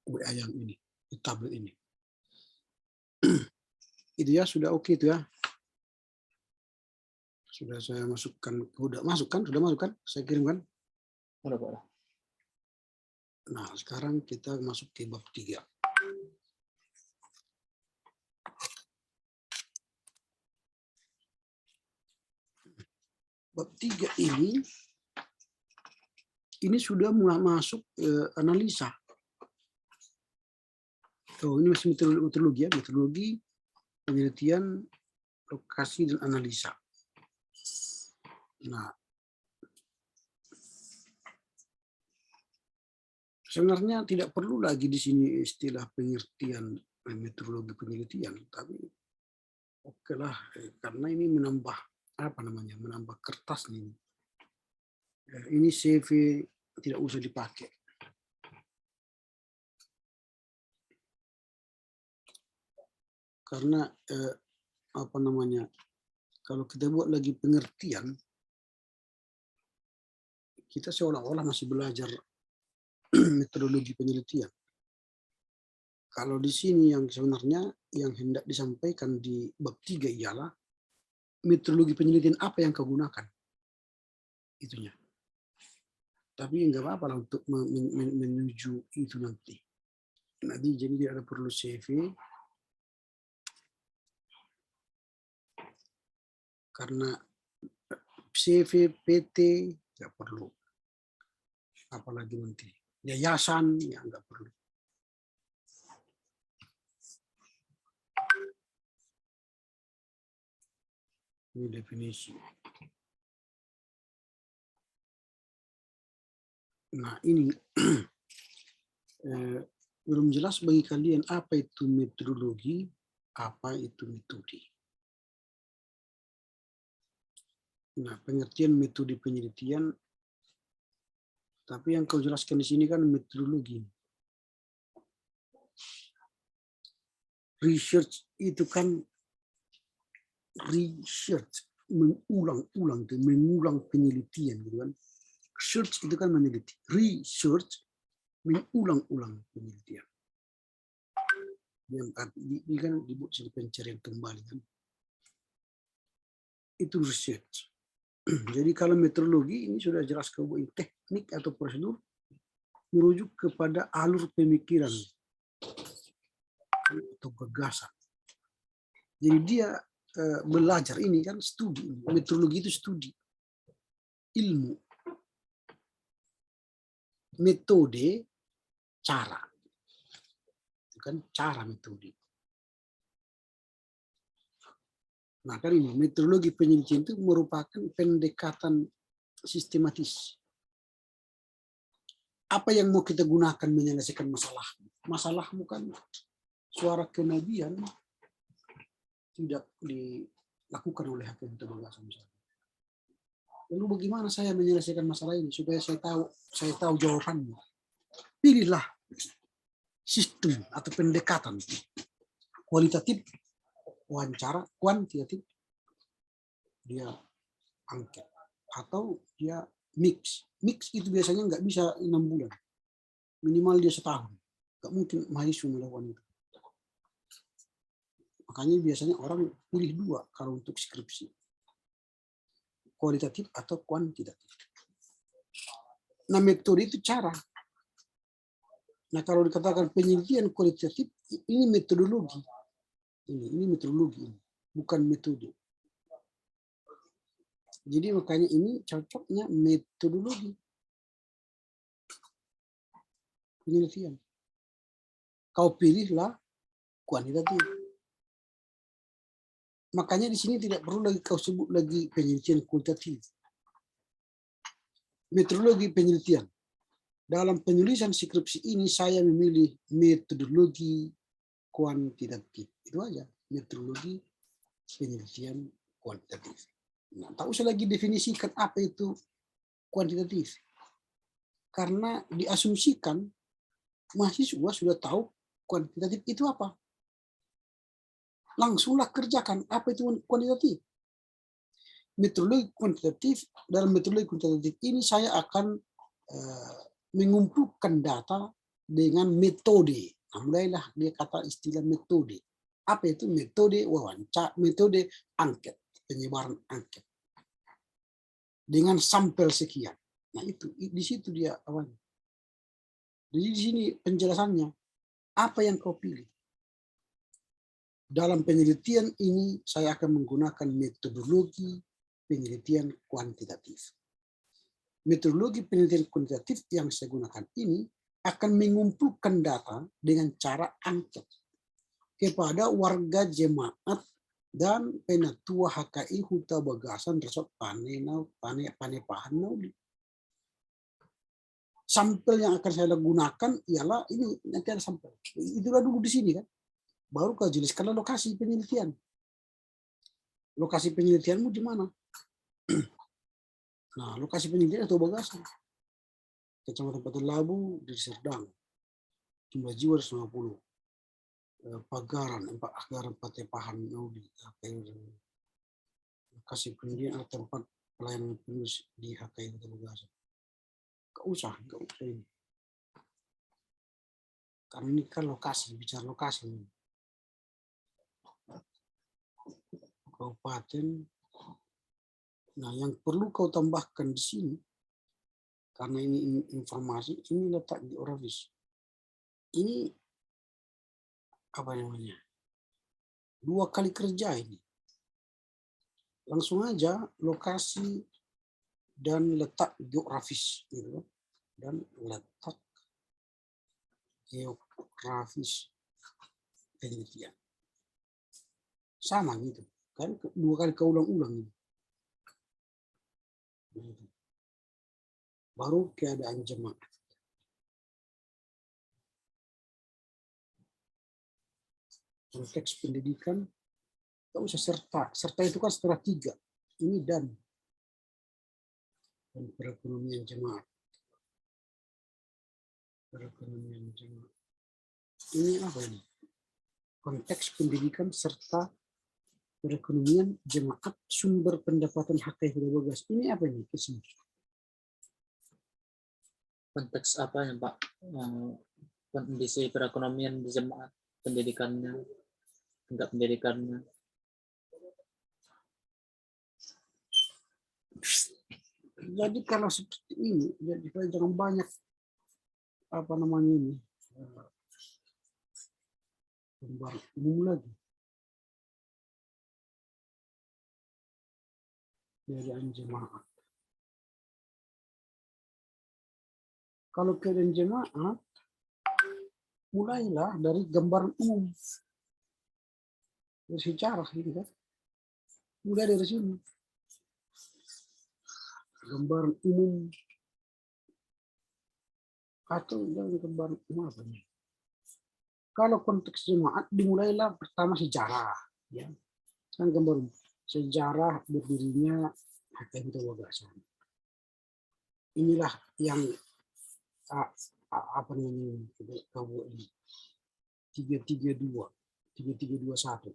A: WA yang ini, di tablet ini. Itu ya sudah oke itu ya. Sudah saya masukkan, sudah masuk kan? Saya kirimkan.
B: Udah, Pak.
A: Nah, sekarang kita masuk ke bab 3. Bab 3 ini sudah mulai masuk analisa. Oh, ini masih metodologi ya, metodologi penelitian, lokasi dan analisa. Nah, sebenarnya tidak perlu lagi di sini istilah pengertian metodologi penelitian, tapi oke lah, karena ini menambah menambah kertas nih. Ini CV tidak usah dipakai. Karena kalau kita buat lagi pengertian, kita seolah-olah masih belajar metodologi penelitian. Kalau di sini yang sebenarnya yang hendak disampaikan di bab 3 ialah metodologi penelitian apa yang kau gunakan. Itunya. Tapi enggak apa-apa untuk menuju itu nanti. Jadi tidak ada perlu CV. Karena CV, PT nggak perlu. Apalagi nanti yayasan ya nggak perlu. Ini definisi. Nah ini belum jelas bagi kalian apa itu metodologi, apa itu metode. Nah pengertian metode penelitian, tapi yang kau jelaskan di sini kan metodologi. Research itu kan research, mengulang penelitian gitu kan. Search itu kan meneliti, research mengulang-ulang penelitian. Yang ini kan dibuat sebagai pencarian kembali kan. itu research. Jadi kalau metodologi ini sudah jelas bahwa teknik atau prosedur merujuk kepada alur pemikiran atau gagasan. Jadi dia belajar ini kan studi. Metodologi itu studi ilmu, metode, cara. Itu kan cara metode. Nah, kan ini metodologi penelitian itu merupakan pendekatan sistematis. Apa yang mau kita gunakan menyelesaikan masalah? Masalahmu kan suara kenabian tidak dilakukan oleh hakim atau bagasan misalnya. Lalu bagaimana saya menyelesaikan masalah ini supaya saya tahu jawabannya? Pilihlah sistem atau pendekatan kualitatif, wawancara, kuantitatif, dia angket, atau dia mix. Mix itu biasanya nggak bisa 6 bulan, minimal dia setahun. Nggak mungkin mahasiswa melakukan itu. Makanya biasanya orang pilih 2 kalau untuk skripsi, kualitatif atau kuantitatif. Nah, metode itu cara. Nah, kalau dikatakan penelitian kualitatif, ini metodologi. Ini metodologi, bukan metode. Jadi makanya ini cocoknya metodologi penelitian. Kau pilihlah kuantitatif. Makanya di sini tidak perlu lagi kau sebut lagi penelitian kualitatif. Metodologi penelitian. Dalam penulisan skripsi ini saya memilih metodologi kuantitatif. Itu aja, metodologi penelitian kuantitatif. Nah, tak usah lagi definisikan apa itu kuantitatif. Karena diasumsikan mahasiswa sudah tahu kuantitatif itu apa. Langsunglah kerjakan apa itu kuantitatif. Metodologi kuantitatif, dalam metodologi kuantitatif ini saya akan mengumpulkan data dengan metode. Nah, mulailah dia kata istilah metode. Apa itu metode wawancara, metode angket, penyebaran angket. Dengan sampel sekian. Nah, itu di situ dia awalnya. Jadi di sini penjelasannya apa yang kau pilih. Dalam penelitian ini saya akan menggunakan metodologi penelitian kuantitatif. Metodologi penelitian kuantitatif yang saya gunakan ini akan mengumpulkan data dengan cara angket kepada warga jemaat dan penatua HKI Huta Bagasan Resort Panepahan Nauli. Sampel yang akan saya gunakan ialah ini, nanti ada sampel. Itulah dulu di sini kan. Baru kau jelaskan lokasi penelitian. Lokasi penelitianmu di mana? Nah, lokasi penelitian itu Bagasan. Kecamatan Patelabu di Serdang. Jumlah jiwa 150. Pagaran, Pagaran Patepahan Naudi. Lokasi penelitian atau tempat pelayanan penulis di HKI Kota Bagasan. Gak usah ini. Karena ini kan lokasi, bicara lokasi. Kabupaten. Nah, yang perlu kau tambahkan di sini, karena ini informasi, ini letak di Oravis. Ini apa namanya? 2 kali kerja ini. Langsung aja lokasi dan letak geografis gitu, dan letak geografis penelitian. Sama gitu. Kan 2 kali kau ulang-ulang ini. Baru keadaan jemaat. Konteks pendidikan, tak usah serta. Serta itu kan setelah 3. Ini dan perekonomian jemaat. Perekonomian jemaat. Ini apa ini? Konteks pendidikan serta perekonomian jemaat sumber pendapatan HKI Huta Bagasan. Ini apa ini?
B: Konteks apa ya Pak? Kondisi perekonomian di jemaat, pendidikannya, tingkat pendidikannya.
A: Jadi kalau seperti ini, jadi jangan banyak apa namanya ini gambar umum lagi. Keadaan jemaat. Kalau keadaan jemaat, mulailah dari gambaran umum, dari sejarah gitu kan. Mulai dari sini. Gambaran umum atau gambaran umum apa nih? Kalau konteks jemaat dimulailah pertama sejarah, ya. Kan gambar umum. Sejarah berdirinya HKM Tawagasan. Inilah yang apa namanya kamu ini 332 3321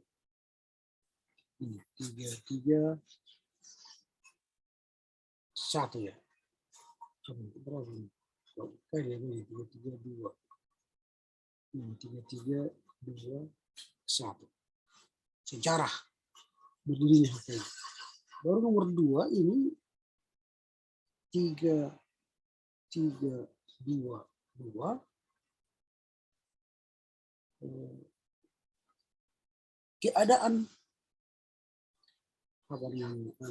A: ini 331 ya. Berapa ini? Kali ini 332 ini 3321 sejarah berdirinya HKM. Baru nomor 2 ini 3322 keadaan apa yang 2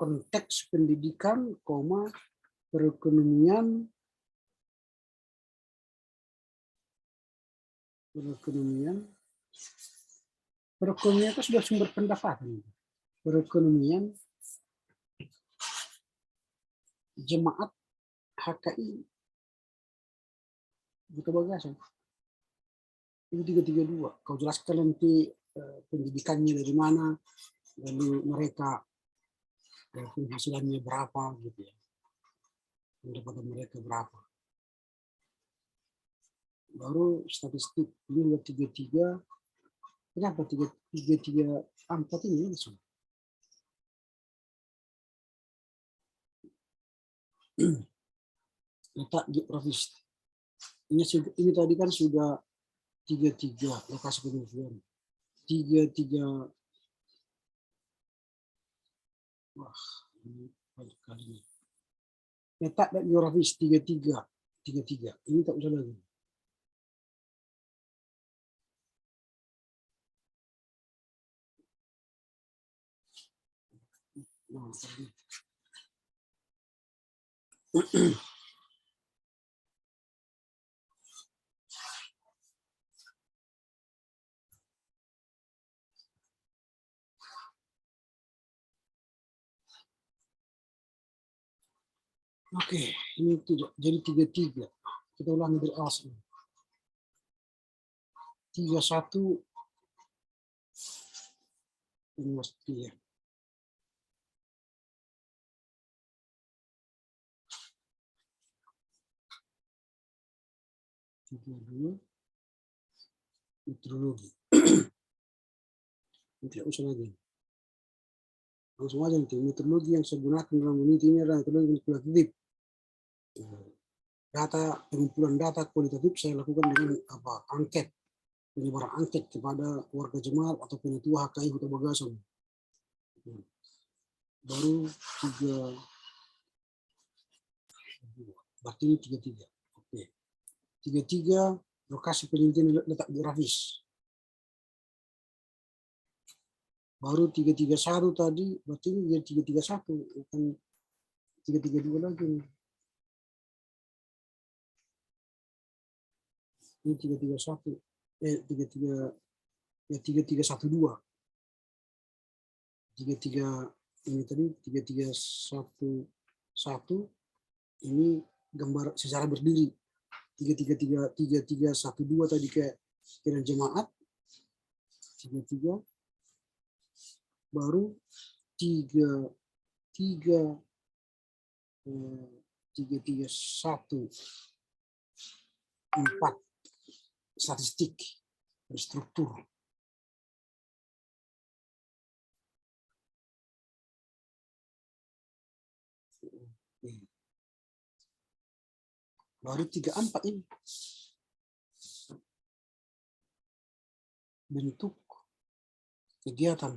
A: konteks pendidikan, perekonomian itu sudah sumber pendapatan. Perekonomian jemaat HKI Buta Bagasan. Ini 332. Kau jelaskan nanti pendidikannya dari mana, lalu mereka penghasilannya berapa gitu ya. Pendapatan mereka berapa. Baru statistik ini 33. Kenapa 334 ini langsung? Letak geografis. Ini tadi kan sudah 33 lokasi pengungsian. 33. Wah, ini banyak kali. Letak geografis 33. Ini tak usah lagi. Nah, tadi. Oke, ini tidak jadi 33. Kita ulangi dari awal. 31 ini mesti ya. Meteorologi. Tidak usah lagi. Langsung aja nanti. Meteorologi yang saya gunakan dalam menit ini adalah meteorologi kualitatif. Pengumpulan data kualitatif saya lakukan dengan angket, penyebaran angket kepada warga jemaat atau penetua HKI Buta Bagasan. Baru 3, berarti ini 33. Oke. 33 lokasi penelitian letak geografis. Baru 331 tadi, berarti ini 331, bukan 332 lagi. Ini 331, 3312. 33 ini tadi 3311 ini gambar secara berdiri. 3312 tadi ke jemaat. 33 baru 33114 statistik berstruktur. Baru 34 ini. Bentuk kegiatan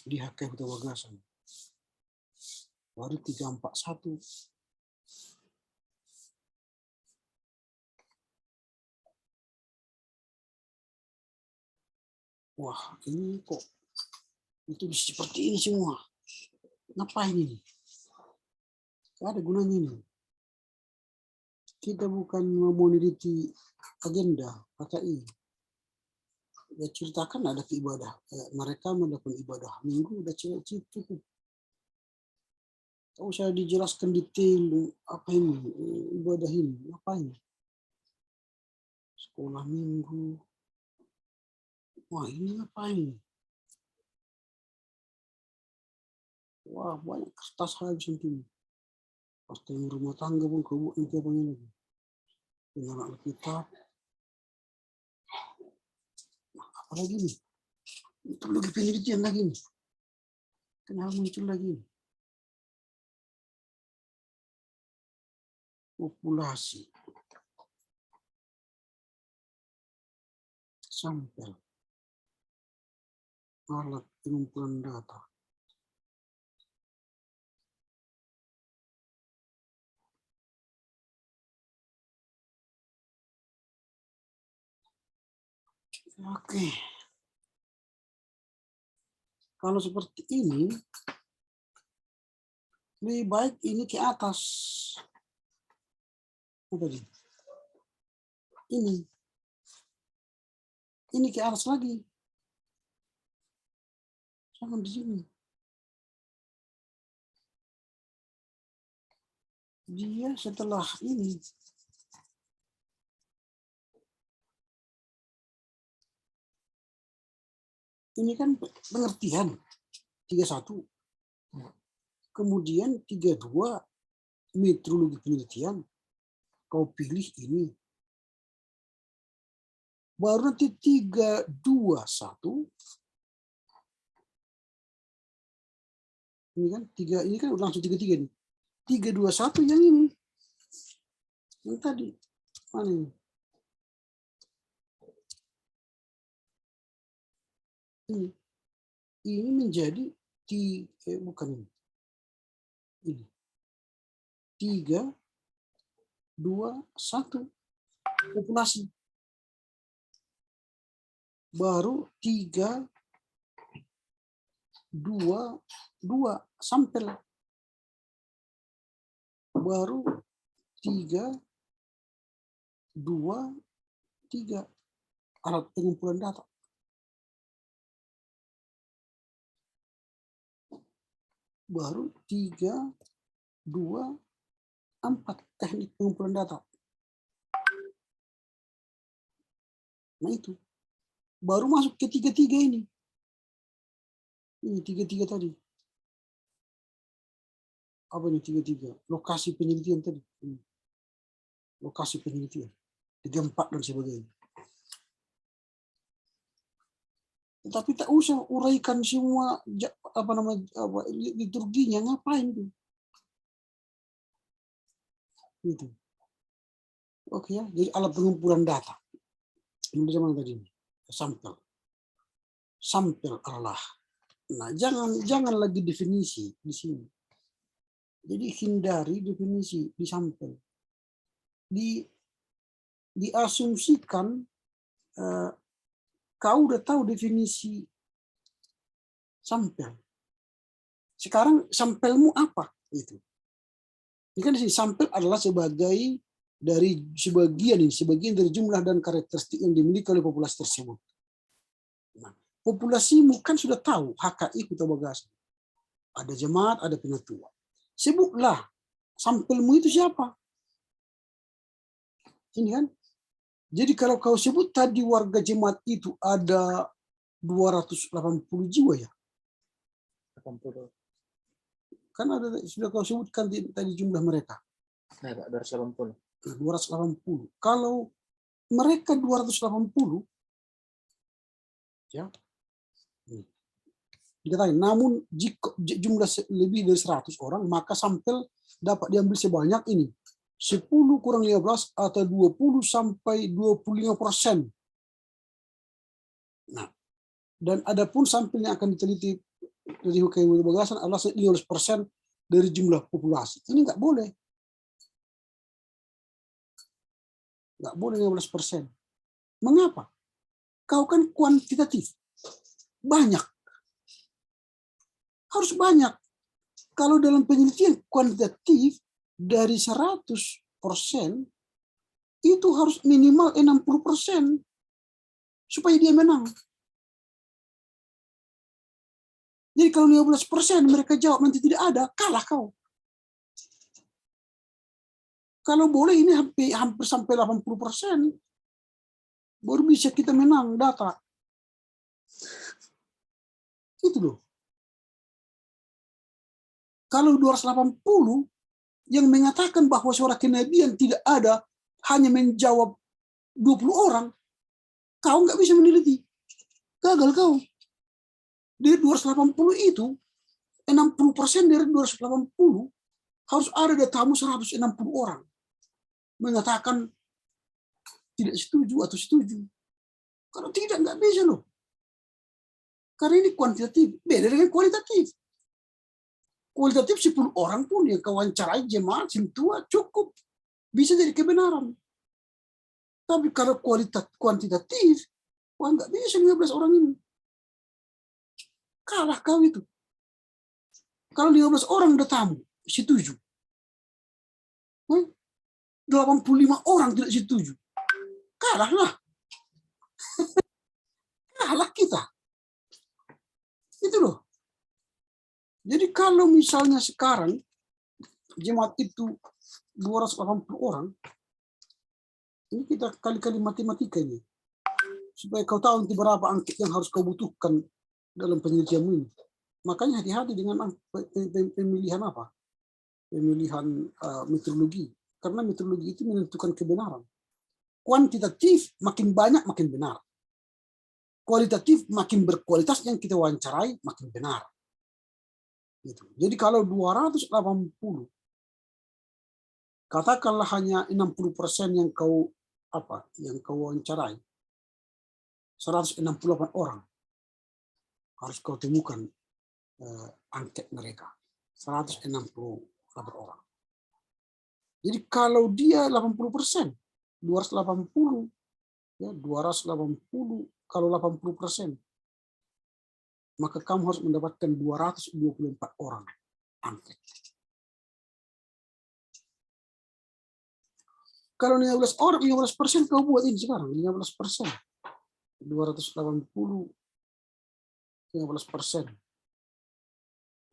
A: di HKM Kota Bagasan. Baru 341. Wah, ini kok itu seperti ini semua. Ngapain ini? Gak ada gunanya ini. Kita bukan meneliti agenda KKI. Ya ceritakan ada ibadah. Mereka melakukan ibadah minggu udah cukup. Tak usah dijelaskan detail apa ini ibadah ini. Ngapain? Sekolah minggu. Wah, ini ngapain? Wah, banyak kertas habis nanti. Pasti rumah tangga pun kau buat nanti apa lagi? Dengan Alkitab. Nah, apa lagi nih? Itu lagi penelitian lagi nih. Kenapa muncul lagi? Populasi. Sampel. Alat pengumpulan data. Oke. Kalau seperti ini, lebih baik ini ke atas. Apa ini? Ini ke atas lagi. Jangan di sini. Dia setelah ini. Ini kan pengertian 31. Kemudian 32 metrologi penelitian. Kau pilih ini. Baru nanti 321. Ini kan ini kan langsung 33 nih. 321 yang ini. Yang tadi. Mana ini? Ini menjadi bukan ini. Ini 3, 2, 1 populasi. Baru 3, 2, 2 sampel. Baru 3, 2, 3 alat pengumpulan data. Baru 3, 2, 4 teknik pengumpulan data. Nah itu. Baru masuk ke 33 ini. Ini 33 tadi. Apa ini 33? Lokasi penelitian tadi. Lokasi penelitian. 34 dan sebagainya. Tetapi tak usah uraikan semua liturginya, ngapain itu? Gitu. Oke ya, jadi alat pengumpulan data. Ini mana tadi? Sampel. Sampel Allah. Nah, jangan lagi definisi di sini. Jadi hindari definisi di sampel. Diasumsikan kau udah tahu definisi sampel. Sekarang sampelmu apa? Itu. Ini kan di sini sampel adalah sebagian dari jumlah dan karakteristik yang dimiliki oleh populasi tersebut. Nah, populasimu kan sudah tahu HKI Kota Bagasan. Ada jemaat, ada penatua. Sebutlah sampelmu itu siapa? Ini kan. Jadi kalau kau sebut tadi warga jemaat itu ada 280 jiwa ya?
B: 80.
A: Kan ada sudah kau sebutkan tadi jumlah mereka.
B: Nah, Pak, 280.
A: 280. Kalau mereka 280 ya. Dikatakan, namun jika jumlah lebih dari 100 orang, maka sampel dapat diambil sebanyak ini. 10 kurang 15 atau 20 sampai 25%. Nah, dan adapun sampel yang akan diteliti dari UKM Bagasan adalah 15% dari jumlah populasi. Ini nggak boleh. Nggak boleh 15%. Mengapa? Kau kan kuantitatif. Banyak. Harus banyak. Kalau dalam penelitian kuantitatif dari 100% itu harus minimal 60% supaya dia menang. Jadi kalau 15% mereka jawab nanti tidak ada, kalah kau. Kalau boleh ini hampir sampai 80%, baru bisa kita menang data. Itu loh. Kalau 280 yang mengatakan bahwa suara kenabian tidak ada, hanya menjawab 20 orang, kau nggak bisa meneliti. Gagal kau. Dari 280 itu, 60% dari 280 harus ada datamu 160 orang mengatakan tidak setuju atau setuju. Kalau tidak, nggak bisa loh. Karena ini kuantitatif, beda dengan kualitatif. Kualitatif 10 orang pun yang kawancarai jemaat tua cukup bisa jadi kebenaran. Tapi kalau kuantitatif, wah nggak bisa 15 orang ini. Kalah kau itu. Kalau 15 orang udah tamu, setuju. 85 orang tidak setuju. Kalahlah. Kalah kita. Itu loh. Jadi kalau misalnya sekarang jemaat itu 280 orang, ini kita kali-kali matematika ini. Supaya kau tahu nanti berapa angket yang harus kau butuhkan dalam penelitianmu ini. Makanya hati-hati dengan pemilihan apa? Pemilihan metodologi. Karena metodologi itu menentukan kebenaran. Kuantitatif makin banyak makin benar. Kualitatif makin berkualitas yang kita wawancarai makin benar. Gitu. Jadi kalau 280, katakanlah hanya 60% yang kau wawancarai, 168 orang harus kau temukan angket mereka. 168 orang. Jadi kalau dia 80%, 280, ya 280 kalau 80%, maka kamu harus mendapatkan 224 orang angket. Kalau 15% kau buat ini sekarang, 15%. 280, 15%.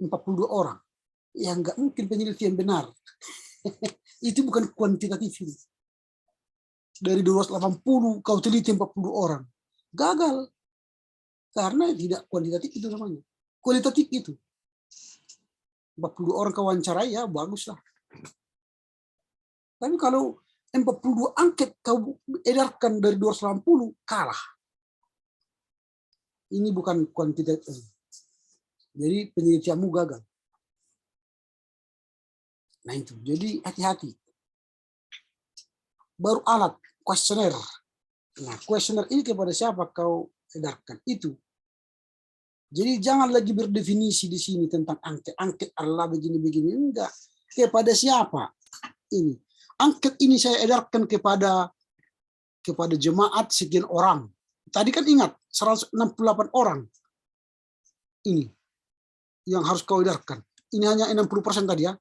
A: 42 orang. Ya nggak mungkin penelitian benar. Itu bukan kuantitatif ini. Dari 280 kau teliti 40 orang. Gagal. Karena tidak kuantitatif itu namanya. Kualitatif itu. 40 orang kau wawancarai ya baguslah. Tapi kalau 42 angket kau edarkan dari 280 kalah. Ini bukan kuantitatif. Jadi penelitianmu gagal. Nah itu, jadi hati-hati. Baru alat, kuesioner. Nah, kuesioner ini kepada siapa kau edarkan? Itu. Jadi jangan lagi berdefinisi di sini tentang angket. Angket adalah begini-begini. Enggak. Kepada siapa? Ini. Angket ini saya edarkan kepada jemaat sekian orang. Tadi kan ingat, 168 orang. Ini. Yang harus kau edarkan. Ini hanya 60% tadi ya.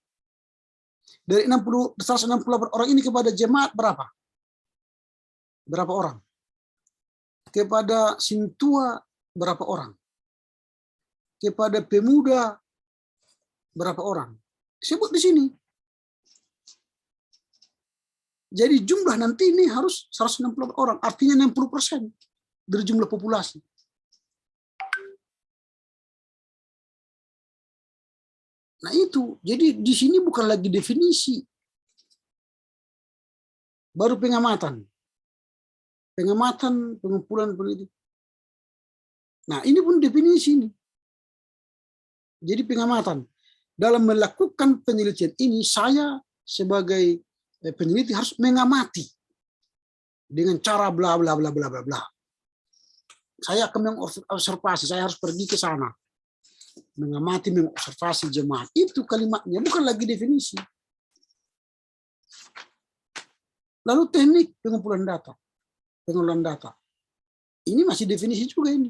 A: Dari 168 orang ini kepada jemaat berapa? Berapa orang? Kepada sintua berapa orang? Kepada pemuda berapa orang? Sebut di sini. Jadi jumlah nanti ini harus 168 orang, artinya 60% dari jumlah populasi. Nah itu, jadi di sini bukan lagi definisi, baru pengamatan, pengumpulan peneliti. Nah ini pun definisi ini. Jadi pengamatan. Dalam melakukan penelitian ini, saya sebagai peneliti harus mengamati dengan cara bla bla bla bla bla bla. Saya akan mengobservasi, saya harus pergi ke sana. Mengamati, mengobservasi jemaat. Itu kalimatnya, bukan lagi definisi. Lalu teknik pengumpulan data, pengolahan data. Ini masih definisi juga ini.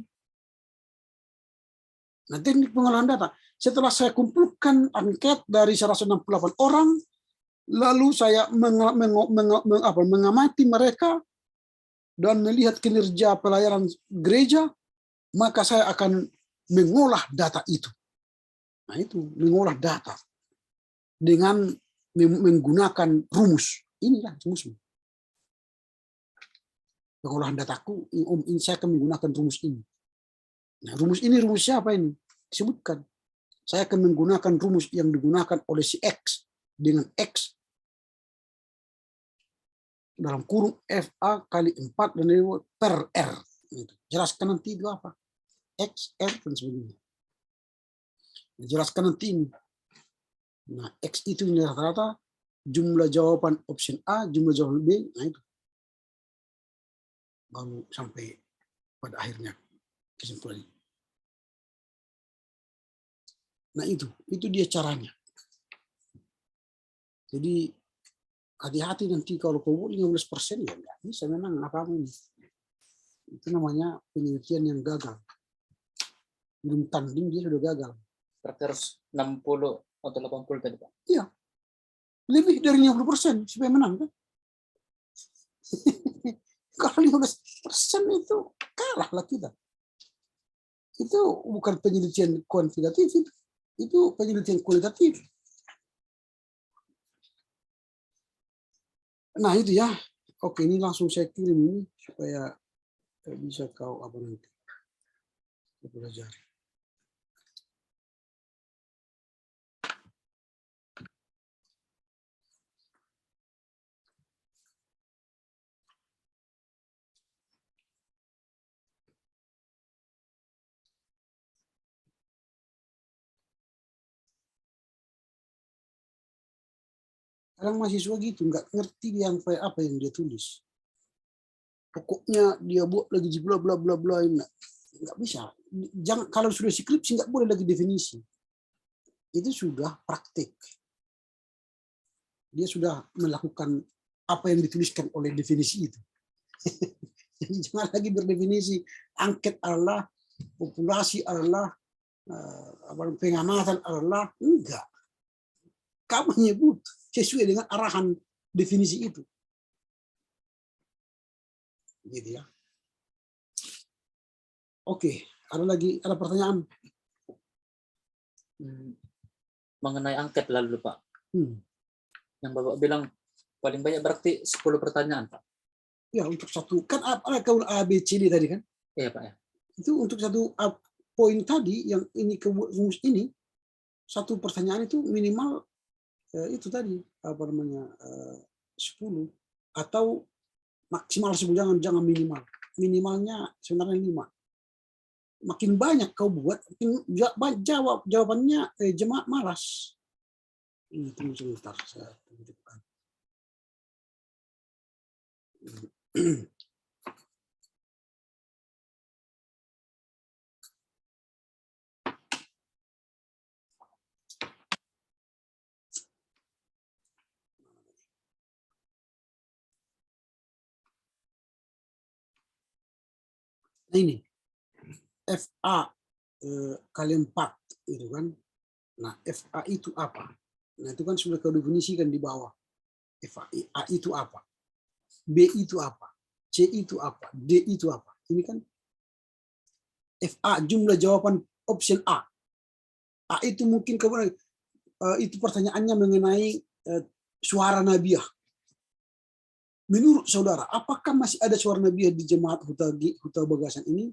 A: Nah, teknik pengolahan data. Setelah saya kumpulkan angket dari 168 orang, lalu saya mengamati mereka dan melihat kinerja pelayanan gereja, maka saya akan mengolah data itu. Nah, itu mengolah data dengan menggunakan rumus. Inilah rumusnya. Pengolahan dataku, saya akan menggunakan rumus ini. Nah, rumus ini rumus siapa ini? Disebutkan. Saya akan menggunakan rumus yang digunakan oleh si X dengan X dalam kurung FA kali 4 dan per R. Jelaskan nanti itu apa? X, R, dan sebagainya. Jelaskan nanti ini. Nah, X itu rata-rata jumlah jawaban option A, jumlah jawaban B, nah itu. Baru sampai pada akhirnya kesimpulan. Nah itu dia caranya. Jadi hati-hati nanti kalau kau buat 15% ya nggak bisa memang apa-apa. Itu namanya penelitian yang gagal. Belum tanding dia sudah gagal.
B: Terus 60 atau 80 tadi Pak?
A: Iya. Lebih dari 50% supaya menang kan. Kalau 15% itu kalahlah kita. Itu bukan penelitian kuantitatif, itu penelitian kualitatif. Nah itu ya. Oke, ini langsung saya kirim ini supaya bisa kau apa nanti pelajari. Kadang mahasiswa gitu, nggak ngerti dia apa yang dia tulis. Pokoknya dia buat lagi bla bla bla bla, nggak bisa. Jangan, kalau sudah skripsi nggak boleh lagi definisi. Itu sudah praktik. Dia sudah melakukan apa yang dituliskan oleh definisi itu. Jadi jangan lagi berdefinisi angket adalah populasi adalah pengamatan adalah enggak. Kamu menyebut sesuai dengan arahan definisi itu. Gitu ya. Oke, ada pertanyaan?
B: Mengenai angket lalu Pak. Yang Bapak bilang paling banyak berarti 10 pertanyaan Pak.
A: Ya, untuk satu, kan ada kaul A, B, C, D tadi kan?
B: Iya Pak ya.
A: Itu untuk satu poin tadi, yang ini ke rumus ini, satu pertanyaan itu minimal itu tadi, 10 atau maksimal 10, jangan minimal. Minimalnya sebenarnya 5. Makin banyak kau buat, jawabannya jemaat malas. Ini tunggu sebentar, saya tunjukkan. Nah ini FA kali 4 itu kan. Nah FA itu apa? Nah itu kan sudah kau definisikan di bawah. FA A itu apa? B itu apa? C itu apa? D itu apa? Ini kan FA jumlah jawaban option A. A itu mungkin kemudian itu pertanyaannya mengenai suara nabiah. Menurut saudara, apakah masih ada suara nabiah di jemaat Huta Bagasan ini?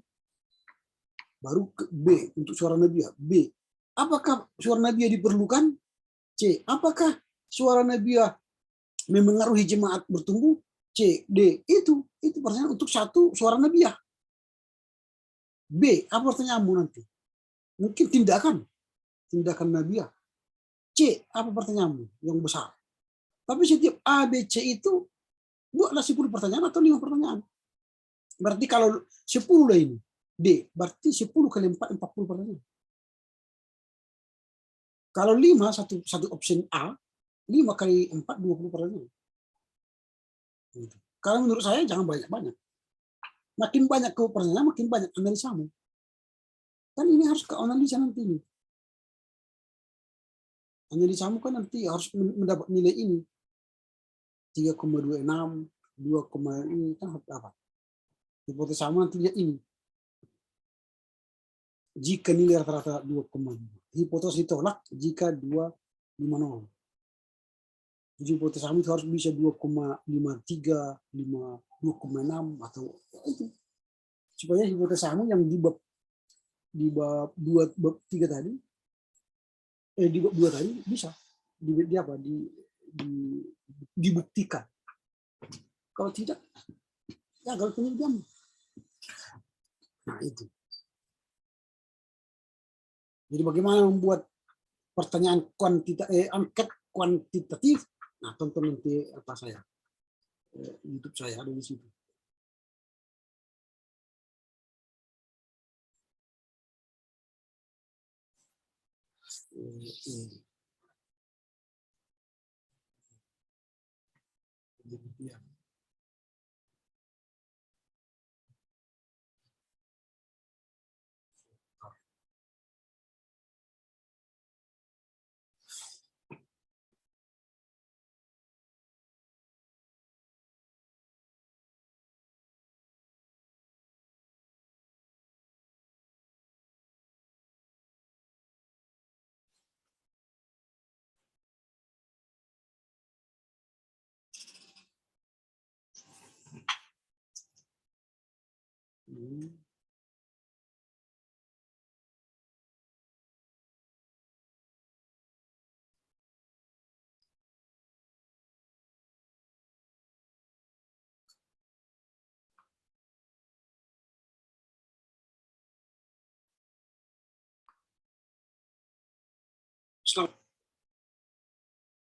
A: Baru ke B untuk suara nabiah. B, apakah suara nabiah diperlukan? C, apakah suara nabiah memengaruhi jemaat bertumbuh? C, D, itu pertanyaan untuk satu suara nabiah. B, apa pertanyaanmu nanti? Mungkin tindakan tindakan Nabiah. C, apa pertanyaanmu yang besar? Tapi setiap A, B, C itu buatlah 10 pertanyaan atau 5 pertanyaan. Berarti kalau 10 lah ini. D, berarti 10 kali 4, 40 pertanyaan. Kalau 5, satu opsi A, 5 kali 4, 20 pertanyaan. Kalau menurut saya jangan banyak-banyak. Makin banyak ke pertanyaan, makin banyak analisamu. Kan ini harus ke analisa nanti ini. Analisamu kan nanti harus mendapat nilai ini. 3,26, 2, ini kan harus dapat. Hipotesamu nanti lihat ini. Jika nilai rata-rata 2,5. Hipotesis ditolak jika 2,50. Jadi hipotesamu itu harus bisa 2,53, 2,6 atau itu. Supaya hipotesamu yang di bab 3 tadi, di bab 2 tadi bisa dibuktikan. Kalau tidak, gagal penelitian. Nah itu. Jadi bagaimana membuat pertanyaan angket kuantitatif? Nah tonton nanti apa saya YouTube saya ada di situ. Ya.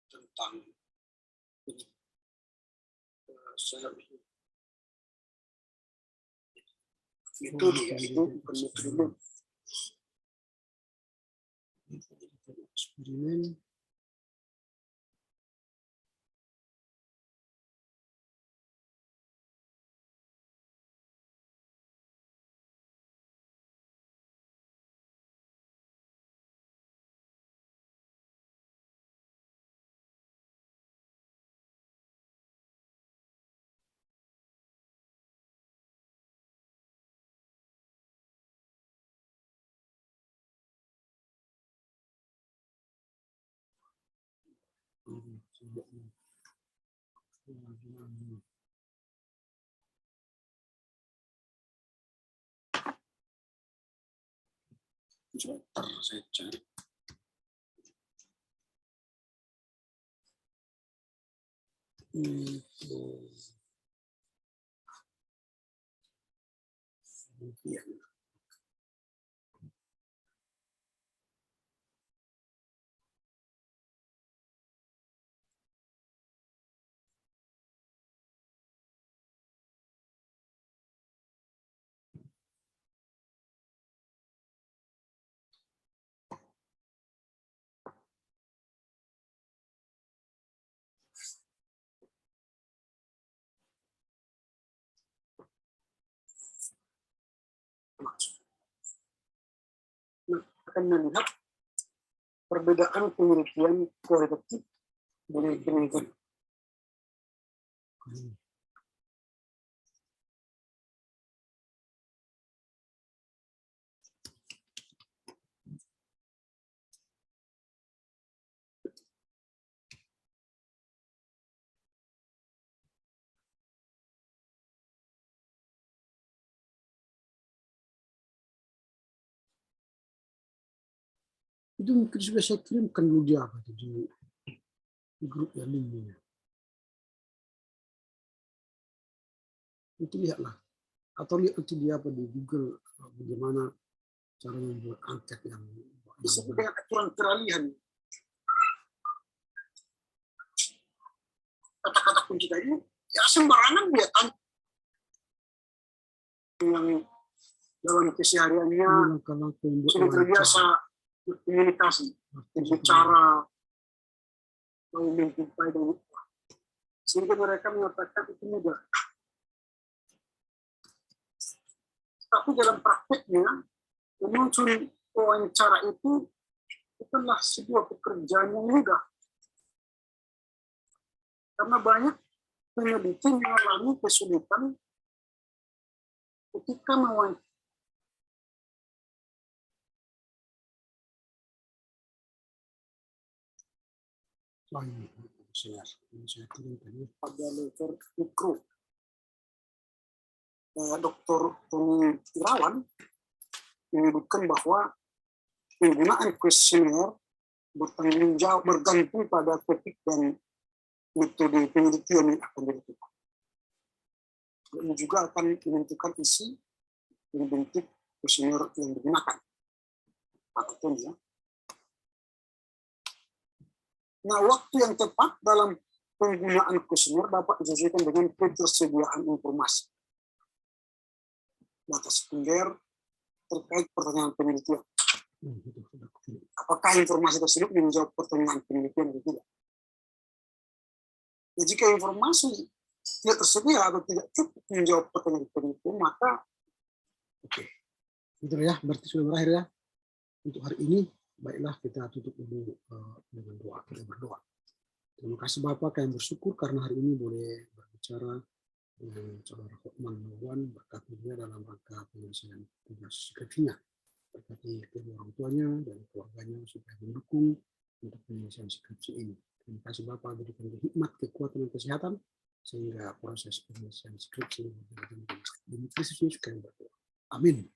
A: Tentang saya itu dia itu bukan eksperimen. Sebentar saya cari. Akan melihat perbedaan penelitian kualitatif dari penelitian. Itu mungkin sudah saya kirimkan dulu di apa di grup yang ini. Itu lihatlah. Atau lihat nanti di apa di Google bagaimana cara membuat angket yang disebut dengan aturan peralihan. Kata-kata kunci tadi ya sembarangan dia tanya yang dalam kesehariannya sudah terbiasa berkomunikasi, berbicara, menjumpai dan sehingga mereka mengatakan itu mudah. Tapi dalam prakteknya muncul wawancara itu itulah sebuah pekerjaan yang mudah. Karena banyak peneliti mengalami kesulitan ketika mewawancara. Pada level mikro, Dr. Tony Irawan menyebutkan bahwa penggunaan kuesioner bertanggung jawab bergantung pada topik dan metode penelitian yang akan dilakukan. Ini juga akan menentukan isi dan bentuk kuesioner yang digunakan. Ya. Nah, waktu yang tepat dalam penggunaan kuesioner dapat disesuaikan dengan ketersediaan informasi. Data sekunder terkait pertanyaan penelitian. Apakah informasi tersebut menjawab pertanyaan penelitian atau tidak? Ya, jika informasi tidak tersedia atau tidak cukup menjawab pertanyaan penelitian, maka oke. Gitu ya, berarti sudah berakhir ya. Untuk hari ini, baiklah kita tutup dulu dengan doa. Kita berdoa. Terima kasih Bapak, kami bersyukur karena hari ini boleh berbicara dengan saudara Hotman Mawan, berkati dia dalam rangka penyelesaian tugas skripsinya. Berkati kedua orang tuanya dan keluarganya supaya mendukung untuk penyelesaian skripsi ini. Terima kasih Bapak berikan hikmat, kekuatan, dan kesehatan sehingga proses penyelesaian skripsi ini berjalan demi Kristus Yesus kami berdoa. Amin.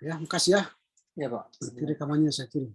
A: Ya, makasih ya.
B: Ya Pak.
A: Berarti rekamannya saya kirim.